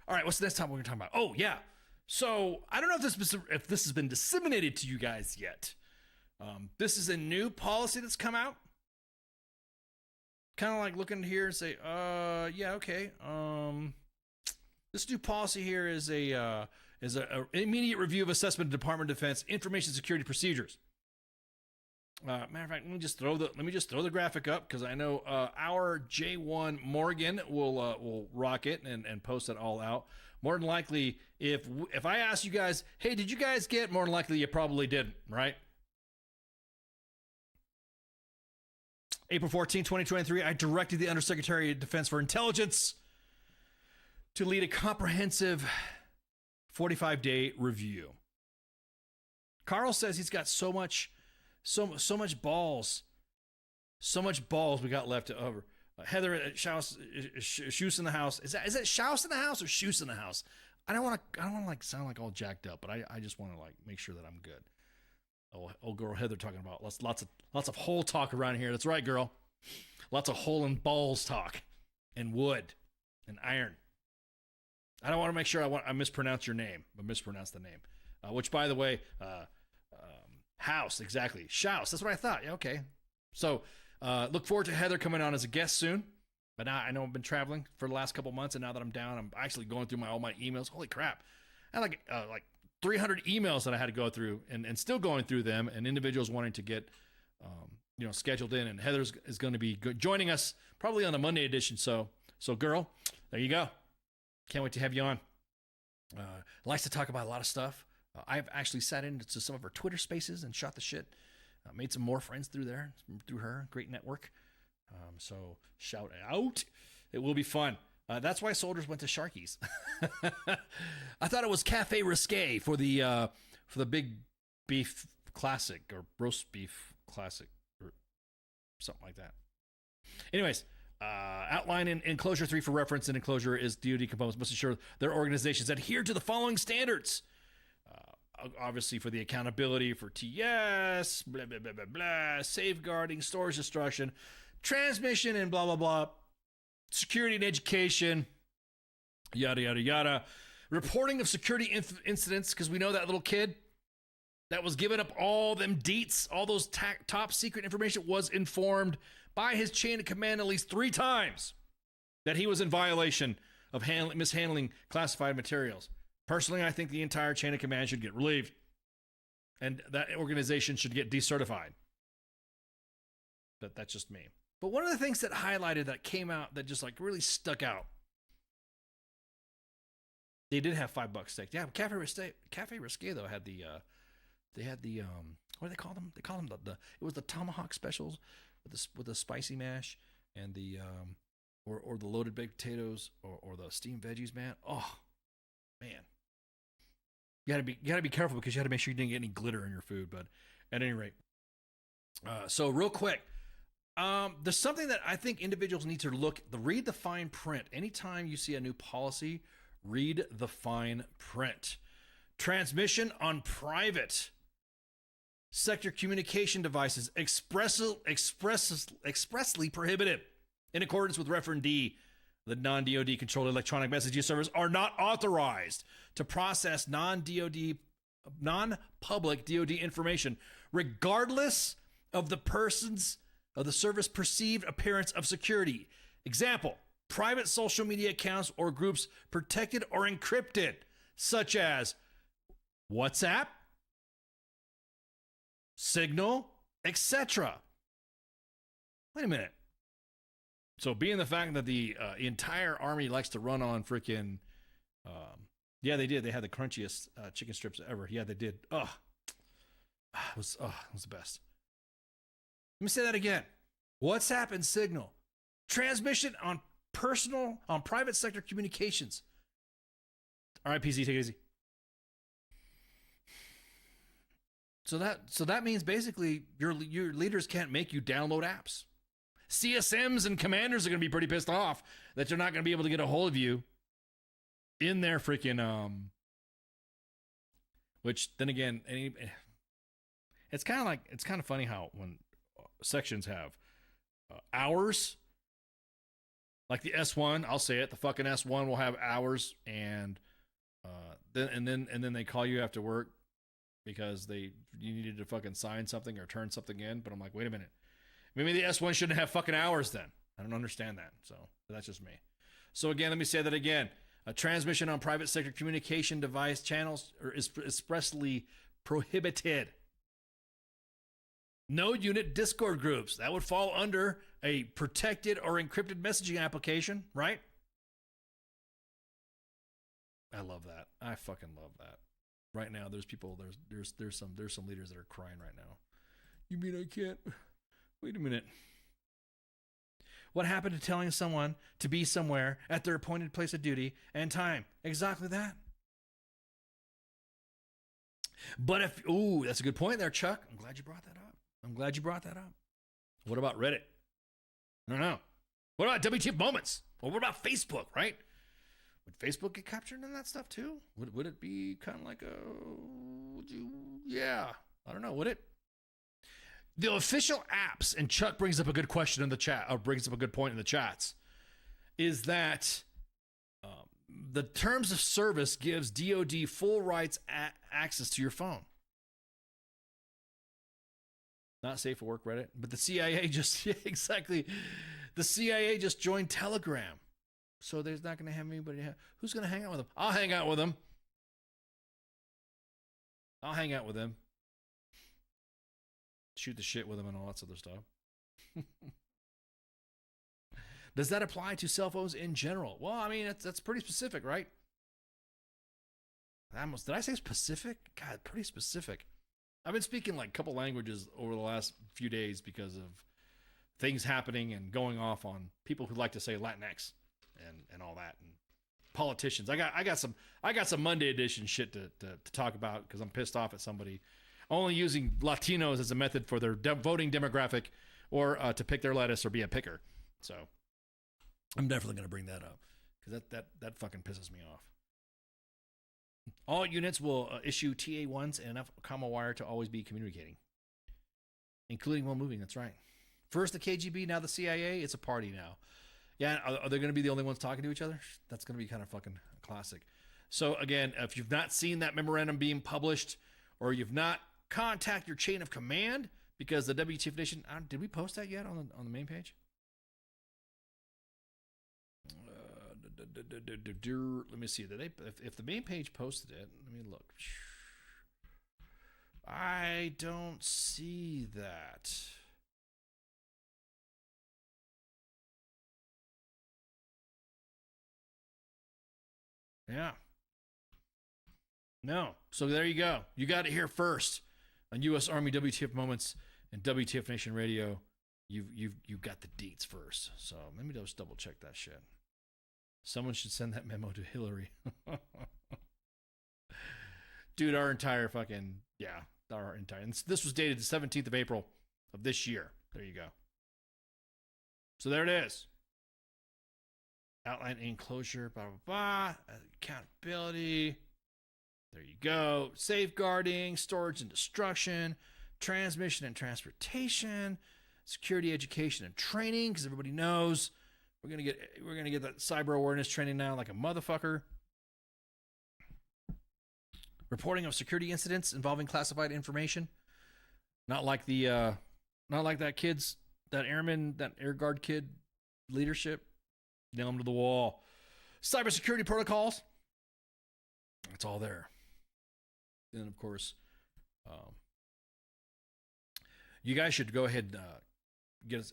All right, what's the next topic we're going to talk about? Oh, yeah. So I don't know if this has been disseminated to you guys yet. This is a new policy that's come out. Kind of like looking here and say, yeah, okay. This new policy here is a immediate review of assessment of Department of Defense information security procedures. Matter of fact, let me just throw the graphic up because I know our J1 Morgan will rock it and post it all out. More than likely, if I ask you guys, hey, did you guys get? More than likely, you probably didn't, right? April 14, 2023, I directed the Undersecretary of Defense for Intelligence to lead a comprehensive 45-day review. Carl says he's got so much balls we got left over. Heather Shoes in the house. Is that Shouse in the house or Shoes in the house? I don't want to like sound like all jacked up, but I just want to like make sure that I'm good. Oh, old girl Heather talking about lots of hole talk around here. That's right, girl. Lots of hole and balls talk, and wood, and iron. I don't want to make sure I mispronounce your name, but mispronounce the name. Which, by the way, house, exactly. Shouse, that's what I thought. Yeah, okay. So look forward to Heather coming on as a guest soon. But now I know I've been traveling for the last couple months, and now that I'm down, I'm actually going through all my emails. Holy crap. I had like 300 emails that I had to go through and still going through them, and individuals wanting to get scheduled in, and Heather is going to be joining us probably on the Monday edition. So girl, there you go. Can't wait to have you on. Likes to talk about a lot of stuff. I've actually sat into some of her Twitter spaces and shot the shit. Made some more friends through her. Great network. So shout out. It will be fun. That's why soldiers went to Sharky's. I thought it was Cafe Risque for the big beef classic or roast beef classic or something like that. Anyways, outline in Enclosure 3 for reference. And Enclosure is DoD components must ensure their organizations adhere to the following standards. Obviously for the accountability for TS, blah, blah, blah, blah, blah, safeguarding, storage destruction, transmission, and blah, blah, blah. Security and education, yada, yada, yada. Reporting of security incidents, because we know that little kid that was giving up all them deets, all those top secret information, was informed by his chain of command at least 3 times that he was in violation of mishandling classified materials. Personally, I think the entire chain of command should get relieved, and that organization should get decertified. But that's just me. But one of the things that highlighted that came out that just like really stuck out, they did have $5 steak. Yeah, Cafe Risque though had the what do they call them? They call them it was the tomahawk specials with the spicy mash and the or the loaded baked potatoes or the steamed veggies, man. Oh man. You gotta be careful because you had to make sure you didn't get any glitter in your food. But at any rate, so real quick, there's something that I think individuals need to read the fine print. Anytime you see a new policy, read the fine print. Transmission on private sector communication devices expressly prohibited in accordance with Referend D, the non-DoD controlled electronic messaging servers are not authorized to process non-public DoD information, regardless of the service perceived appearance of security. Example, private social media accounts or groups protected or encrypted, such as WhatsApp, Signal, etc. Wait a minute. So being the fact that the entire army likes to run on freaking, yeah, they did. They had the crunchiest chicken strips ever. Yeah, they did. It was the best. Let me say that again. WhatsApp and Signal. Transmission on private sector communications. All right, PC, take it easy. So that means basically your leaders can't make you download apps. CSMs and commanders are going to be pretty pissed off that they're not going to be able to get a hold of you in their freaking which then again, it's kind of funny how when sections have hours, like the S1, I'll say it, the fucking S1 will have hours, and then they call you after work because you needed to fucking sign something or turn something in. But I'm like, wait a minute. Maybe the S1 shouldn't have fucking hours then. I don't understand that. So that's just me. So again, let me say that again. A transmission on private sector communication device channels is expressly prohibited. No unit Discord groups. That would fall under a protected or encrypted messaging application, right? I love that. I fucking love that. Right now, there's people. There's some leaders that are crying right now. You mean I can't? Wait a minute. What happened to telling someone to be somewhere at their appointed place of duty and time? Exactly that. But that's a good point there, Chuck. I'm glad you brought that up. What about Reddit? I don't know. What about WTF moments? Well, what about Facebook, right? Would Facebook get captured in that stuff too? Would it be kind of like yeah, I don't know, would it? The official apps, and Chuck brings up a good question in the chat, or brings up a good point in the chats, is that the terms of service gives DoD full rights access to your phone. Not safe for work, Reddit, but the CIA just, yeah, exactly. The CIA just joined Telegram. So there's not going to have anybody. Who's going to hang out with them? I'll hang out with them. Shoot the shit with them and all that other stuff. Does that apply to cell phones in general? Well, I mean, that's pretty specific, right? Did I say specific? God, pretty specific. I've been speaking like a couple languages over the last few days because of things happening and going off on people who like to say Latinx and all that, and politicians. I got some Monday edition shit to talk about because I'm pissed off at somebody only using Latinos as a method for their voting demographic or to pick their lettuce or be a picker. So I'm definitely going to bring that up because that fucking pisses me off. All units will issue TA1s and enough comma wire to always be communicating, including while moving. That's right. First the KGB, now the CIA. It's a party now. Yeah, are they going to be the only ones talking to each other? That's going to be kind of fucking classic. So again, if you've not seen that memorandum being published, or you've not, contact your chain of command, because the WTF Nation, did we post that yet on the main page? Let me see. If the main page posted it, let me look. I don't see that. Yeah. No. So there you go. You got it here first on U.S. Army WTF Moments and WTF Nation Radio. You've got the deets first. So let me just double check that shit. Someone should send that memo to Hillary. Dude, our entire. And this was dated the 17th of April of this year. There you go. So there it is. Outline enclosure, blah, blah, blah. Accountability. There you go. Safeguarding, storage and destruction, transmission and transportation, security, education, and training, because everybody knows We're gonna get that cyber awareness training now like a motherfucker. Reporting of security incidents involving classified information. Not like that airman, that air guard kid leadership. Nail them to the wall. Cybersecurity protocols. It's all there. And of course, you guys should go ahead and get us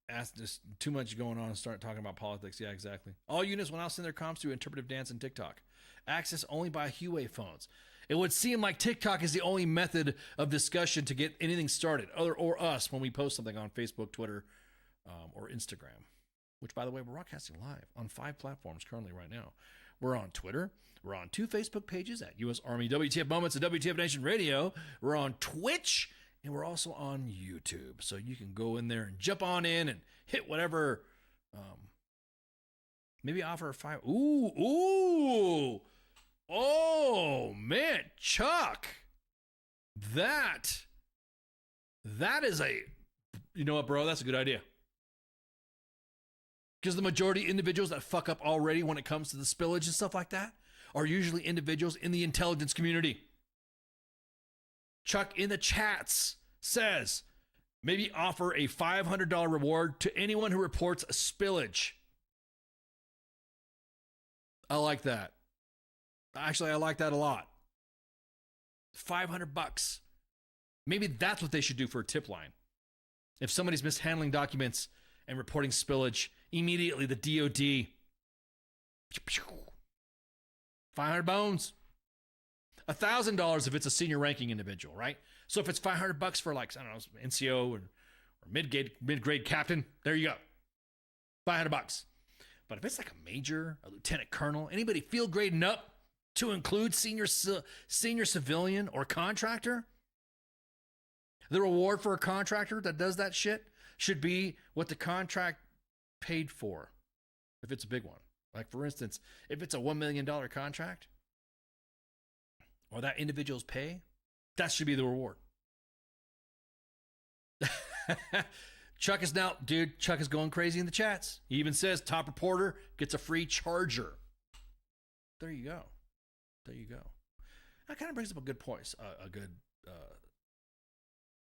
ask this too much going on and start talking about politics. Yeah, exactly. All units will now send their comms through interpretive dance and TikTok. Access only by Huawei phones. It would seem like TikTok is the only method of discussion to get anything started, or us when we post something on Facebook, Twitter, or Instagram. Which, by the way, we're broadcasting live on 5 platforms currently right now. We're on Twitter. We're on 2 Facebook pages at U.S. Army WTF Moments and WTF Nation Radio. We're on Twitch, and we're also on YouTube. So you can go in there and jump on in and hit whatever. Maybe offer a 5. Ooh. Oh, man, Chuck. That is a, you know what, bro? That's a good idea. Because the majority of individuals that fuck up already when it comes to the spillage and stuff like that are usually individuals in the intelligence community. Chuck in the chats says, maybe offer a $500 reward to anyone who reports a spillage. I like that. Actually, I like that a lot. $500. Maybe that's what they should do for a tip line. If somebody's mishandling documents and reporting spillage, immediately the DOD, 500 bones. $1,000 if it's a senior ranking individual, right? So if it's $500 for like, I don't know, NCO or mid-grade captain, there you go. $500. But if it's like a major, a lieutenant colonel, anybody field grading up to include senior civilian or contractor, the reward for a contractor that does that shit should be what the contract paid for, if it's a big one. Like, for instance, if it's a $1 million contract, or that individual's pay, that should be the reward. Chuck is going crazy in the chats. He even says top reporter gets a free charger. There you go. That kind of brings up a good point.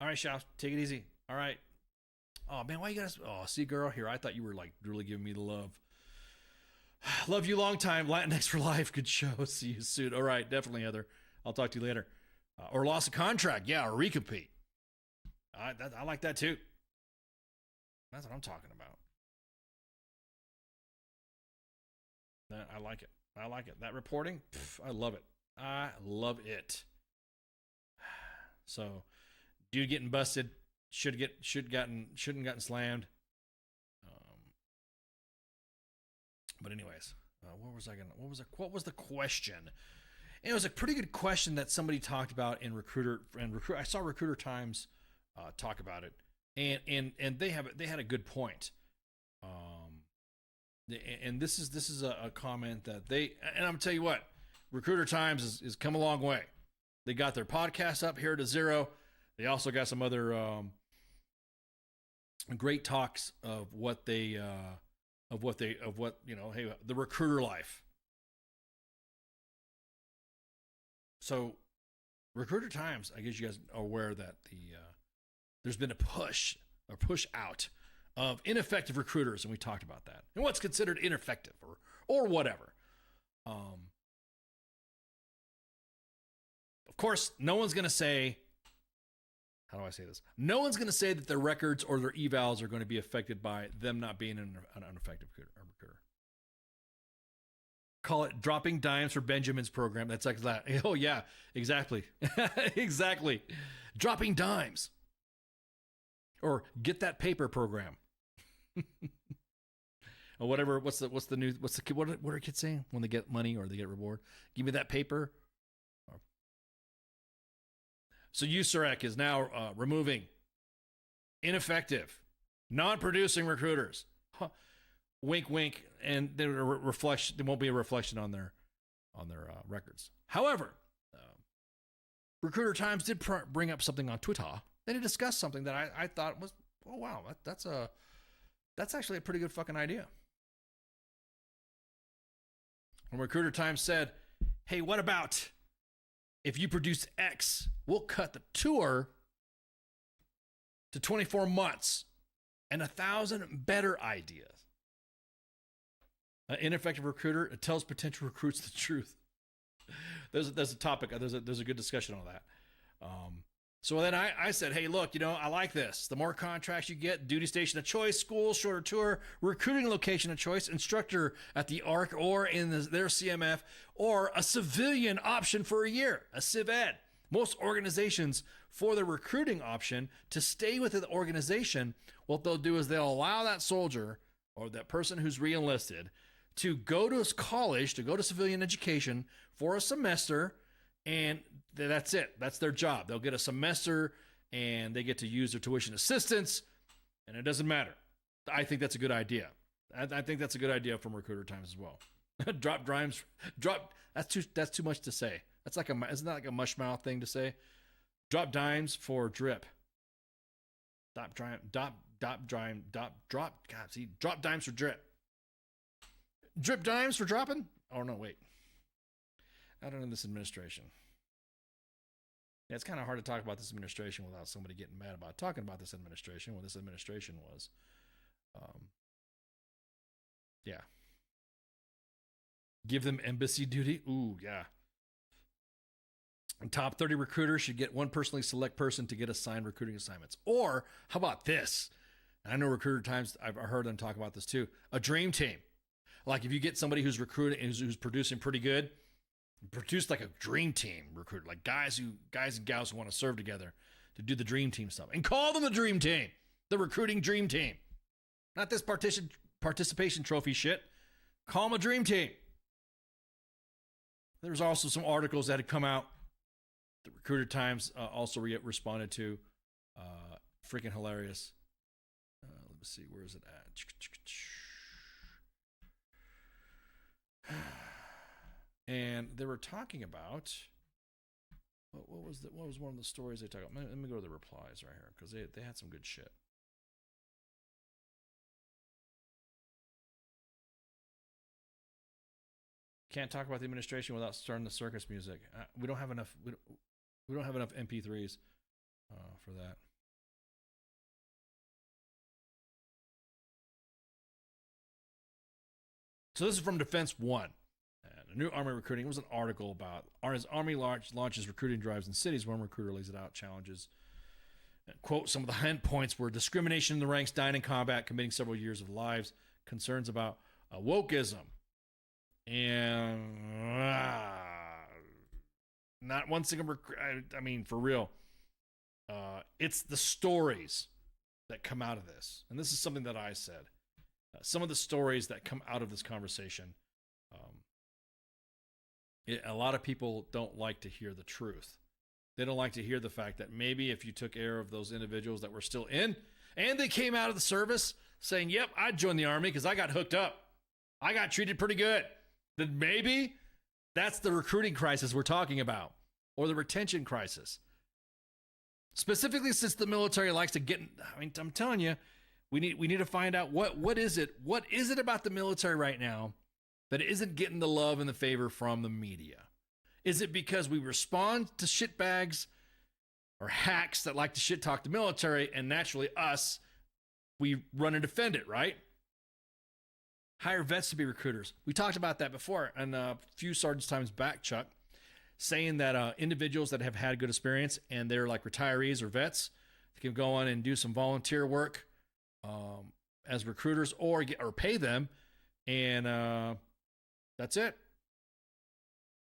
All right, Shaft, take it easy. All right. Oh, man, why you guys? Oh, see, girl, here. I thought you were like really giving me the love. Love you long time. Latinx for life. Good show. See you soon. All right, definitely, Heather. I'll talk to you later. Or lost a contract. Yeah, or recompete. I like that too. That's what I'm talking about. I like it. That reporting, I love it. So, dude getting busted shouldn't gotten slammed. But anyways, what was the question? And it was a pretty good question that somebody talked about in Recruiter. I saw Recruiter Times talk about it, and they had a good point. And this is a comment that and I'm tell you what, Recruiter Times is come a long way. They got their podcast up here to zero. They also got some other great talks of hey, the recruiter life. So, Recruiter Times, I guess you guys are aware that there's been a push out of ineffective recruiters, and we talked about that, and what's considered ineffective or whatever. Of course, no one's going to say, how do I say this? No one's going to say that their records or their evals are going to be affected by them not being an ineffective recruiter. Call it dropping dimes for Benjamin's program. That's like that. Oh, yeah, exactly. Exactly. Dropping dimes. Or get that paper program. Or whatever. What are kids saying when they get money or they get reward? Give me that paper. So USAREC is now removing ineffective, non-producing recruiters. Huh. Wink, wink, and there won't be a reflection on their records. However, Recruiter Times did bring up something on Twitter. They did discuss something that I thought was, oh wow, that's actually a pretty good fucking idea. When Recruiter Time said, hey, what about if you produce X, we'll cut the tour to 24 months and 1,000 better ideas. An ineffective recruiter, it tells potential recruits the truth. There's a topic, there's a good discussion on that. So then I said, hey, look, I like this. The more contracts you get, duty station of choice, school, shorter tour, recruiting location of choice, instructor at the ARC or in their CMF, or a civilian option for a year, a civ ed. Most organizations, for the recruiting option to stay within the organization, what they'll do is they'll allow that soldier or that person who's re-enlisted to go to his college, to go to civilian education for a semester, and that's it. That's their job. They'll get a semester and they get to use their tuition assistance, and it doesn't matter. I think that's a good idea. I think that's a good idea from Recruiter Times as well. That's too much to say. Isn't that like a mushmouth thing to say? Drop dimes for drip. Drop dimes for drip. Drip dimes for dropping? Oh, no, wait. I don't know this administration. Yeah, it's kind of hard to talk about this administration without somebody getting mad about talking about this administration, what this administration was. Yeah. Give them embassy duty? Ooh, yeah. And top 30 recruiters should get one personally select person to get assigned recruiting assignments. Or, how about this? And I know Recruiter Times, I've heard them talk about this too. A dream team. Like if you get somebody who's recruiting, who's producing pretty good, produce like a dream team recruiter, like guys and gals who want to serve together to do the dream team stuff. And call them the dream team, the recruiting dream team. Not this participation trophy shit. Call them a dream team. There's also some articles that had come out. The Recruiter Times also responded to. Freaking hilarious. Let me see, where is it at? And they were talking about what was one of the stories they talked about? Let me go to the replies right here because they had some good shit. Can't talk about the administration without starting the circus music. We don't have enough. We don't have enough MP3s for that. So this is from Defense One. A new Army recruiting. It was an article about as Army launches recruiting drives in cities. One recruiter lays it out, challenges. And quote, some of the end points were discrimination in the ranks, dying in combat, committing several years of lives, concerns about wokeism, and not one single I mean, for real. It's the stories that come out of this. And this is something that I said. Some of the stories that come out of this conversation, a lot of people don't like to hear the truth. They don't like to hear the fact that maybe if you took care of those individuals that were still in and they came out of the service saying, yep, I joined the Army because I got hooked up. I got treated pretty good. Then maybe that's the recruiting crisis we're talking about, or the retention crisis. Specifically, since the military likes to get, I mean, I'm telling you, we need to find out what is it about the military right now that isn't getting the love and the favor from the media? Is it because we respond to shitbags or hacks that like to shit talk the military, and naturally us, we run and defend it, right? Hire vets to be recruiters. We talked about that before, and a few Sergeant's Times back, Chuck, saying that individuals that have had good experience and they're like retirees or vets can go on and do some volunteer work as recruiters, or pay them, and that's it.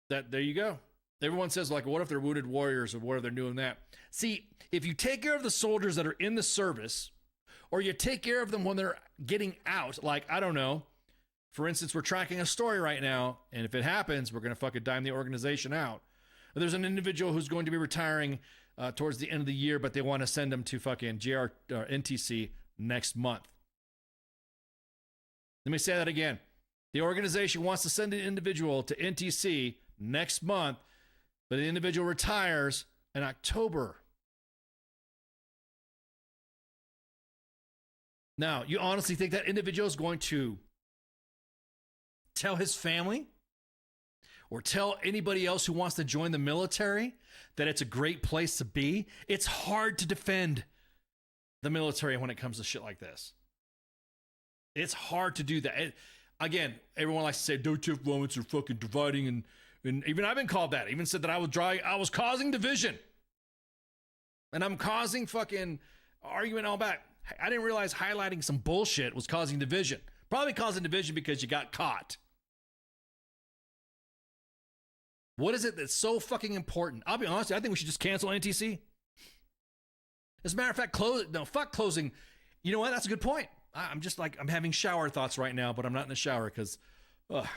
There you go. Everyone says, like, what if they're wounded warriors, or what if they're doing that? See, if you take care of the soldiers that are in the service, or you take care of them when they're getting out, like, I don't know, for instance, we're tracking a story right now, and if it happens, we're going to fucking dime the organization out. There's an individual who's going to be retiring towards the end of the year, but they want to send him to fucking NTC next month. Let me say that again. The organization wants to send an individual to NTC next month, but the individual retires in October. Now, you honestly think that individual is going to tell his family or tell anybody else who wants to join the military that it's a great place to be. It's hard to defend the military when it comes to shit like this. It's hard to do that. Again, everyone likes to say WTF moments are fucking dividing, and even I've been called that. I even said that I was causing division. And I'm causing fucking argument all back. I didn't realize highlighting some bullshit was causing division. Probably causing division because you got caught. What is it that's so fucking important? I'll be honest, I think we should just cancel NTC. As a matter of fact, fuck closing. You know what? That's a good point. I'm having shower thoughts right now, but I'm not in the shower because I'm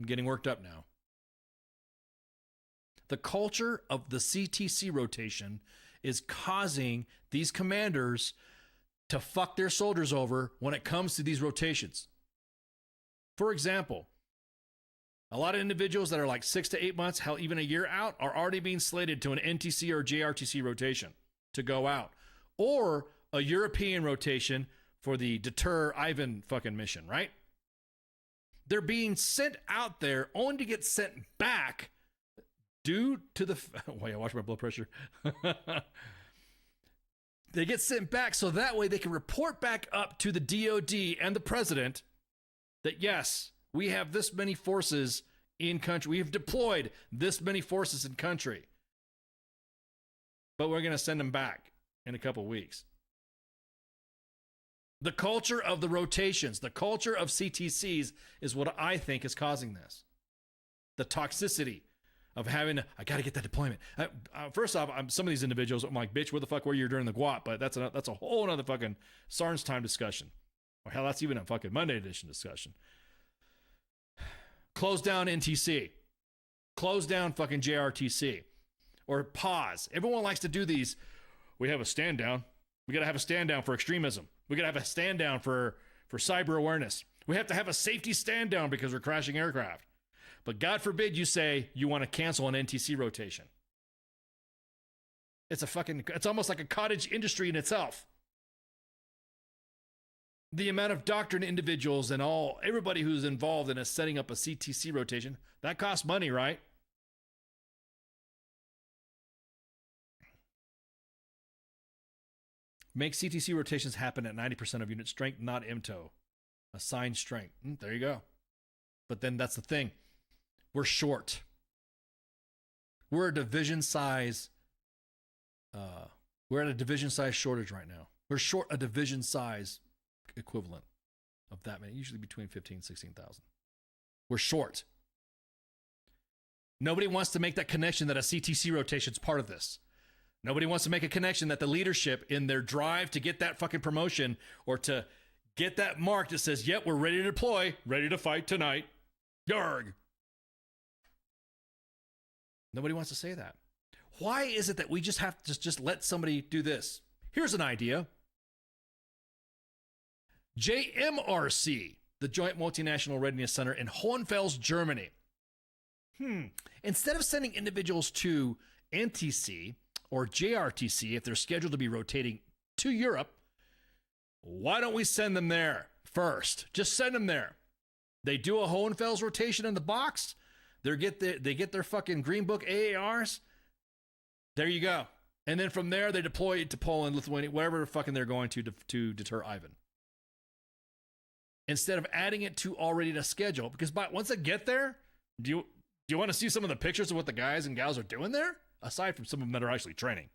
getting worked up now. The culture of the CTC rotation is causing these commanders to fuck their soldiers over when it comes to these rotations. For example, a lot of individuals that are like 6 to 8 months, hell, even a year out, are already being slated to an NTC or JRTC rotation to go out, or a European rotation for the Deter Ivan fucking mission, right? They're being sent out there only to get sent back due to the... Wait, I watch my blood pressure. They get sent back so that way they can report back up to the DOD and the president that, yes, we have this many forces in country. We have deployed this many forces in country. But we're going to send them back in a couple weeks. The culture of the rotations, the culture of CTCs is what I think is causing this. The toxicity of having, I got to get that deployment. First off, some of these individuals, I'm like, bitch, where the fuck were you during the GWAT? But that's a whole other fucking SGT'S Time discussion. Or hell, that's even a fucking Monday edition discussion. Close down NTC. Close down fucking JRTC. Or pause. Everyone likes to do these. We have a stand down. We got to have a stand down for extremism. We got to have a stand down for cyber awareness. We have to have a safety stand down because we're crashing aircraft. But God forbid you say you want to cancel an NTC rotation. It's almost like a cottage industry in itself. The amount of doctrine individuals and everybody who's involved in setting up a CTC rotation, that costs money, right? Make CTC rotations happen at 90% of unit strength, not MTO. Assigned strength. There you go. But then that's the thing. We're short. We're a division size. We're at a division size shortage right now. We're short a division size equivalent of that many, usually between 15,000 and 16,000. We're short. Nobody wants to make that connection that a CTC rotation is part of this. Nobody wants to make a connection that the leadership in their drive to get that fucking promotion or to get that mark that says, yep, we're ready to deploy, ready to fight tonight. Yarg. Nobody wants to say that. Why is it that we just have to just let somebody do this? Here's an idea. JMRC, the Joint Multinational Readiness Center in Hohenfels, Germany. Instead of sending individuals to NTC or JRTC, if they're scheduled to be rotating to Europe, why don't we send them there first? Just send them there. They do a Hohenfels rotation in the box. They get their fucking Green Book AARs. There you go. And then from there, they deploy it to Poland, Lithuania, wherever fucking they're going to deter Ivan. Instead of adding it to already the schedule, because once they get there, do you want to see some of the pictures of what the guys and gals are doing there? Aside from some of them that are actually training.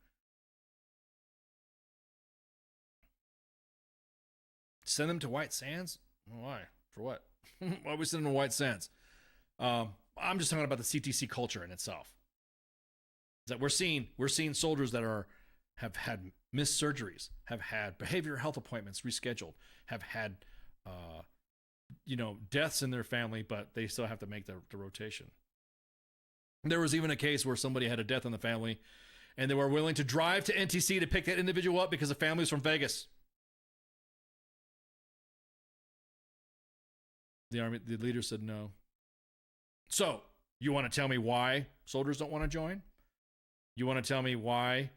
Send them to White Sands? Why? For what? Why are we sending them to White Sands? I'm just talking about the CTC culture in itself. That we're seeing soldiers that have had missed surgeries, have had behavioral health appointments rescheduled, have had deaths in their family, but they still have to make the rotation. There was even a case where somebody had a death in the family and they were willing to drive to NTC to pick that individual up because the family was from Vegas. The leader said no. So, you want to tell me why soldiers don't want to join? You want to tell me why?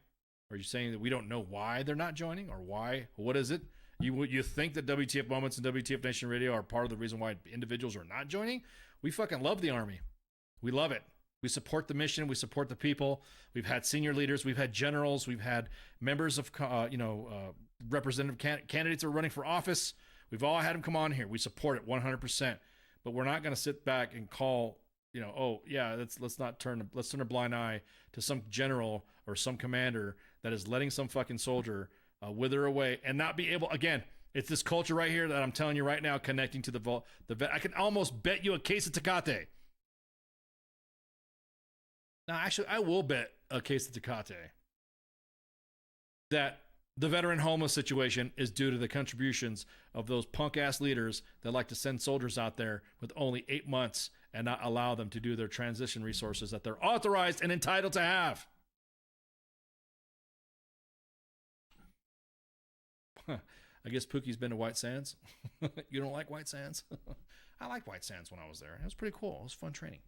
Are you saying that we don't know why they're not joining, or why? What is it? You think that WTF Moments and WTF Nation Radio are part of the reason why individuals are not joining? We fucking love the Army. We love it. We support the mission. We support the people. We've had senior leaders. We've had generals. We've had members of, representative candidates that are running for office. We've all had them come on here. We support it 100%. But we're not going to sit back and call, let's turn a blind eye to some general or some commander that is letting some fucking soldier wither away and not be able, again, it's this culture right here that I'm telling you right now, connecting to the vet. I can almost bet you a case of Tecate. Now, actually, I will bet a case of Tecate that the veteran homeless situation is due to the contributions of those punk-ass leaders that like to send soldiers out there with only 8 months and not allow them to do their transition resources that they're authorized and entitled to have. I guess Pookie's been to White Sands. You don't like White Sands? I liked White Sands when I was there. It was pretty cool. It was fun training.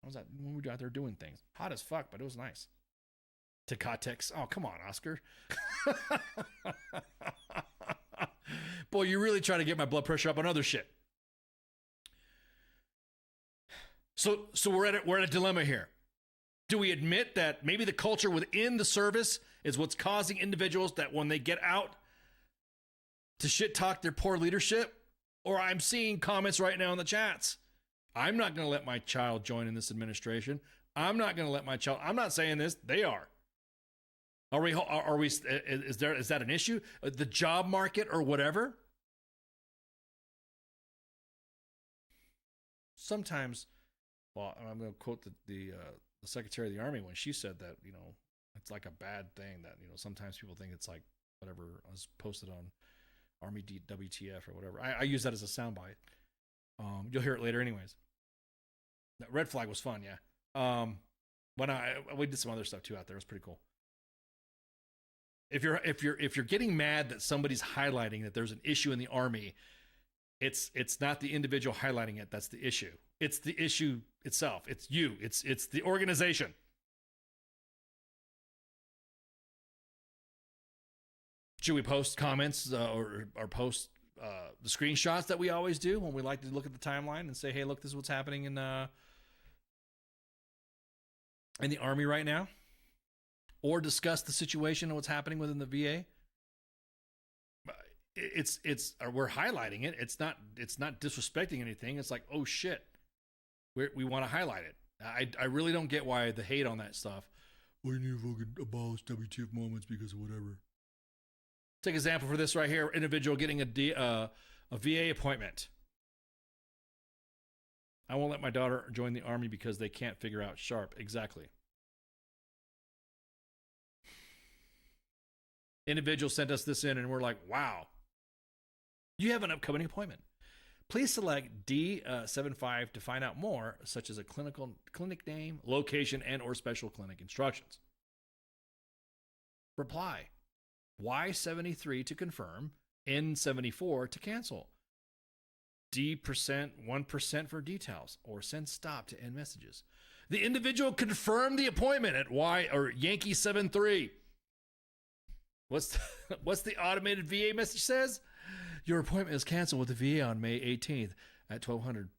I was when we were out there doing things. Hot as fuck, but it was nice. Tecatex. Oh, come on, Oscar. Boy, you really try to get my blood pressure up on other shit. So we're at a dilemma here. Do we admit that maybe the culture within the service is what's causing individuals that when they get out to shit talk their poor leadership? Or I'm seeing comments right now in the chats. I'm not going to let my child join in this administration. I'm not going to let my child. I'm not saying this. They are. Are we? Is that an issue? The job market or whatever? Sometimes, well, I'm going to quote the Secretary of the Army when she said that, it's like a bad thing that, sometimes people think it's like whatever was posted on Army WTF or whatever. I use that as a soundbite. You'll hear it later anyways. That red flag was fun, yeah. We did some other stuff too out there. It was pretty cool. If you're getting mad that somebody's highlighting that there's an issue in the Army, it's not the individual highlighting it that's the issue. It's the issue itself. It's you. It's the organization. Should we post comments or post the screenshots that we always do when we like to look at the timeline and say, hey, look, this is what's happening in the Army right now? Or discuss the situation and what's happening within the VA? We're highlighting it. It's not disrespecting anything. It's like, oh shit, we want to highlight it. I really don't get why the hate on that stuff. We need to fucking abolish WTF moments because of whatever. Take an example for this right here. Individual getting a VA appointment. I won't let my daughter join the Army because they can't figure out sharp. Exactly. Individual sent us this in and we're like, wow. You have an upcoming appointment. Please select D75 to find out more, such as a clinic name, location, and or special clinic instructions. Reply. Y73 to confirm, N74 to cancel. D% 1% for details, or send stop to end messages. The individual confirmed the appointment at Y or Yankee 73. What's the automated VA message says? Your appointment is canceled with the VA on May 18th at 1200.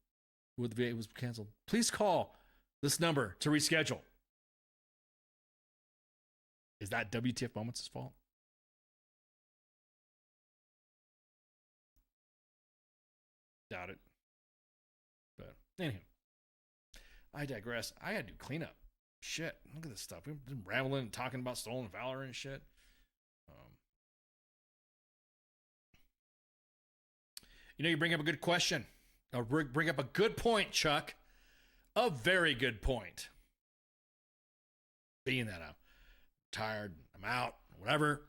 With the VA was canceled. Please call this number to reschedule. Is that WTF Moments' fault? Doubt it. But anyway, I digress. I had to do cleanup. Shit, look at this stuff. We've been rambling and talking about Stolen Valor and shit. You bring up a good question. Or bring up a good point, Chuck. A very good point. Being that I'm tired, I'm out, whatever,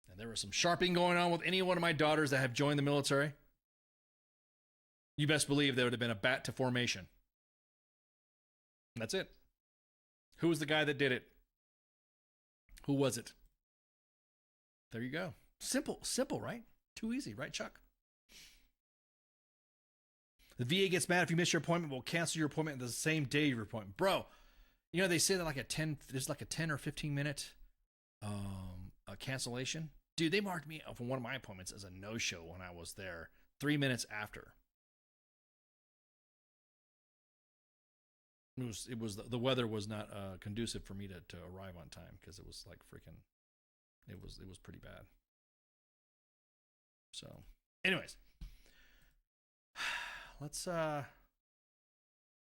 and there was some sharping going on with any one of my daughters that have joined the military, you best believe there would have been a bat to formation. And that's it. Who was the guy that did it? Who was it? There you go. Simple, right? Too easy, right, Chuck? The VA gets mad if you miss your appointment. We'll cancel your appointment the same day of your appointment. Bro, they say that there's like a 10 or 15 minute cancellation. Dude, they marked me for one of my appointments as a no-show when I was there 3 minutes after. It was the weather was not conducive for me to arrive on time because it was like freaking. It was pretty bad. So, anyways, let's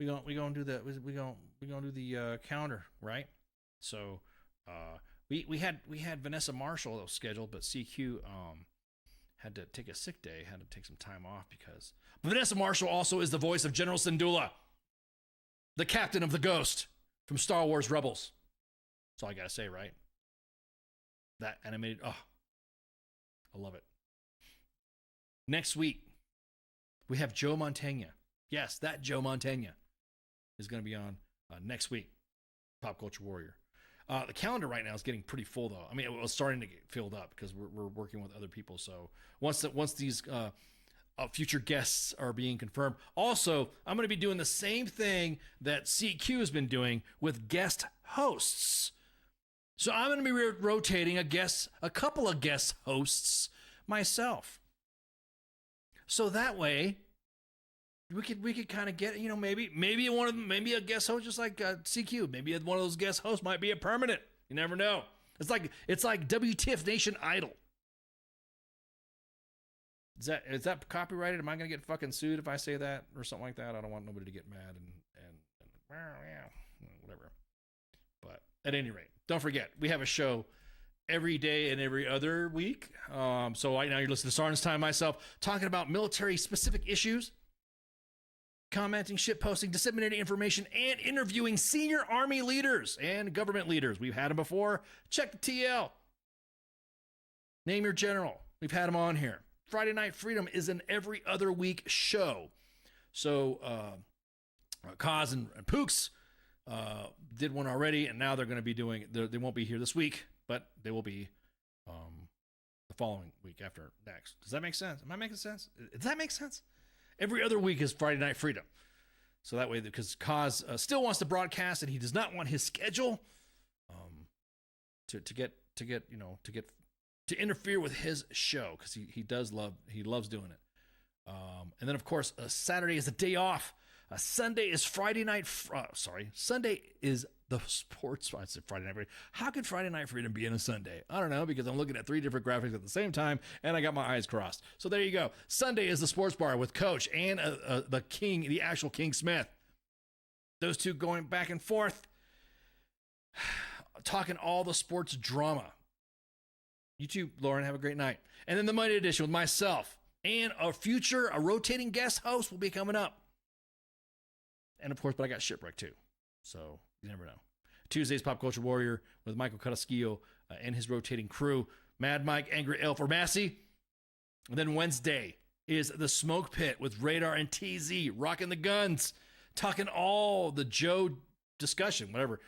we gonna do the calendar, right? So we had Vanessa Marshall scheduled, but CQ had to take a sick day, had to take some time off because Vanessa Marshall also is the voice of General Syndulla, the captain of the Ghost from Star Wars Rebels. That's all I gotta say, right? That animated, I love it. Next week, we have Joe Mantegna. Yes, that Joe Mantegna is going to be on next week, Pop Culture Warrior. The calendar right now is getting pretty full, though. I mean, it was starting to get filled up because we're working with other people. So once these future guests are being confirmed, also I'm going to be doing the same thing that CQ has been doing with guest hosts. So I'm going to be rotating a couple of guest hosts myself. So that way, we could kind of get, maybe one of them, maybe a guest host just like CQ. Maybe one of those guest hosts might be a permanent. You never know. It's like WTF Nation Idol. Is that copyrighted? Am I going to get fucking sued if I say that or something like that? I don't want nobody to get mad and whatever. But at any rate, don't forget, we have a show every day and every other week. So right now you're listening to Stolen Time, myself, talking about military-specific issues, commenting, shitposting, disseminating information, and interviewing senior Army leaders and government leaders. We've had them before. Check the TL. Name your general. We've had them on here. Friday Night Freedom is an every other week show. So Kaz and Pooks did one already, and now they're going to be doing, they won't be here this week, but they will be the following week after next. Does that make sense? Am I making sense? Does that make sense? Every other week is Friday Night Freedom. So that way, because Kaz still wants to broadcast, and he does not want his schedule to interfere with his show, because he loves doing it. And then of course, Saturday is a day off. Sunday is Friday night. Sunday is the sports. I said Friday night. How could Friday Night Freedom be in a Sunday? I don't know, because I'm looking at 3 different graphics at the same time, and I got my eyes crossed. So there you go. Sunday is the sports bar with Coach and the King, the actual King Smith. Those two going back and forth, talking all the sports drama. You too, Lauren. Have a great night. And then the Monday edition with myself and a rotating guest host will be coming up. And of course, but I got Shipwreck too. So you never know. Tuesday's Pop Culture Warrior with Michael Carrasquillo and his rotating crew. Mad Mike, Angry Elf, or Massey. And then Wednesday is the Smoke Pit with Radar and TZ, rocking the guns, talking all the Joe discussion, whatever.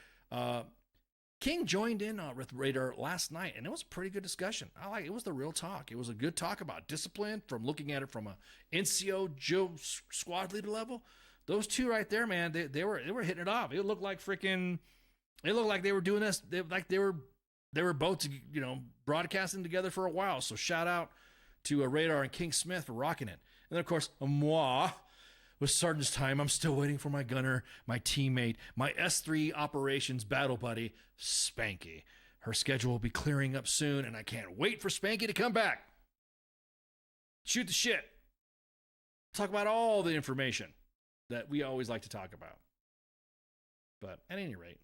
King joined in with Radar last night, and it was a pretty good discussion. It was the real talk. It was a good talk about discipline, from looking at it from a NCO Joe squad leader level. Those two right there, man, they were hitting it off. It looked like they were doing this. They were both, broadcasting together for a while. So shout out to Radar and King Smith for rocking it. And then of course, moi, with Sergeant's Time, I'm still waiting for my gunner, my teammate, my S3 operations battle buddy, Spanky. Her schedule will be clearing up soon, and I can't wait for Spanky to come back. Shoot the shit. Talk about all the information that we always like to talk about. But at any rate,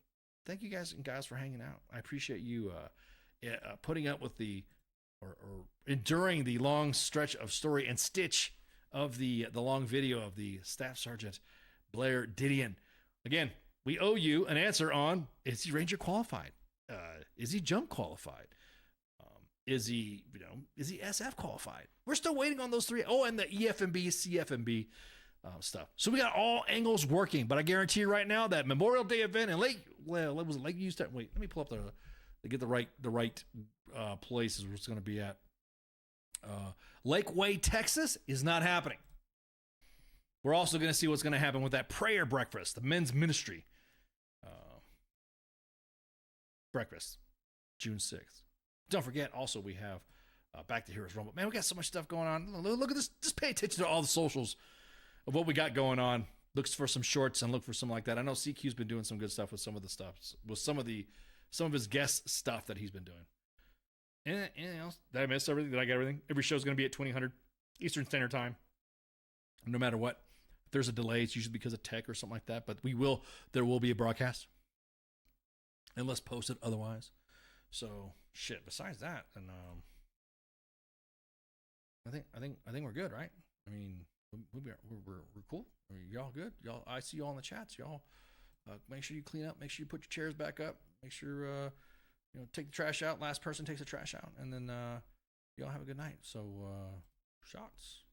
thank you guys and gals for hanging out. I appreciate you putting up with or enduring the long stretch of story and stitch of the long video of the Staff Sergeant Blair Didion. Again, we owe you an answer on, is he Ranger qualified? Is he jump qualified? Is he SF qualified? We're still waiting on those 3. Oh, and the EFMB, CFMB stuff. So we got all angles working, but I guarantee you right now that Memorial Day event in Lake Houston. Wait, let me pull up to get the right places where it's going to be at. Lakeway, Texas is not happening. We're also going to see what's going to happen with that prayer breakfast, the men's ministry breakfast, June 6th. Don't forget, also we have Back to Heroes Rumble. Man, we got so much stuff going on. Look at this. Just pay attention to all the socials of what we got going on. looks for some shorts and look for something like that. I know CQ's been doing some good stuff with some of the stuff, with some of his guest stuff that he's been doing. Anything else? Did I miss everything? Did I get everything? Every show's going to be at 2000 Eastern Standard Time, no matter what. If there's a delay, it's usually because of tech or something like that. But there will be a broadcast, unless posted otherwise. So shit. Besides that, and I think we're good, right? I mean, we're cool. Are y'all good? Y'all, I see y'all in the chats. Y'all, make sure you clean up. Make sure you put your chairs back up. Make sure take the trash out. Last person takes the trash out, and then y'all have a good night. So shots.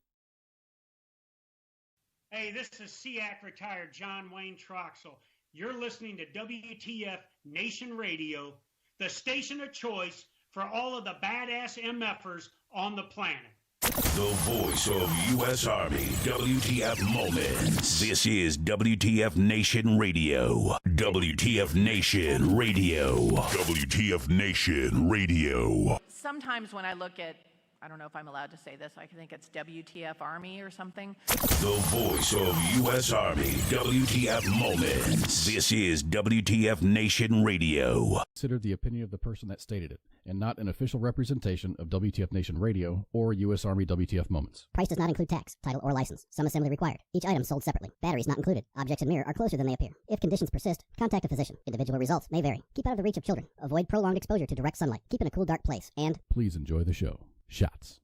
Hey, this is SEAC retired John Wayne Troxel. You're listening to WTF Nation Radio, the station of choice for all of the badass MFers on the planet. The voice of U.S. Army, WTF Moments. This is WTF Nation Radio. WTF Nation Radio. WTF Nation Radio. Sometimes when I look at, I don't know if I'm allowed to say this, I think it's WTF Army or something. The voice of U.S. Army, WTF Moments. This is WTF Nation Radio. Consider the opinion of the person that stated it, and not an official representation of WTF Nation Radio or U.S. Army WTF Moments. Price does not include tax, title, or license. Some assembly required. Each item sold separately. Batteries not included. Objects in mirror are closer than they appear. If conditions persist, contact a physician. Individual results may vary. Keep out of the reach of children. Avoid prolonged exposure to direct sunlight. Keep in a cool, dark place. And please enjoy the show. Shots.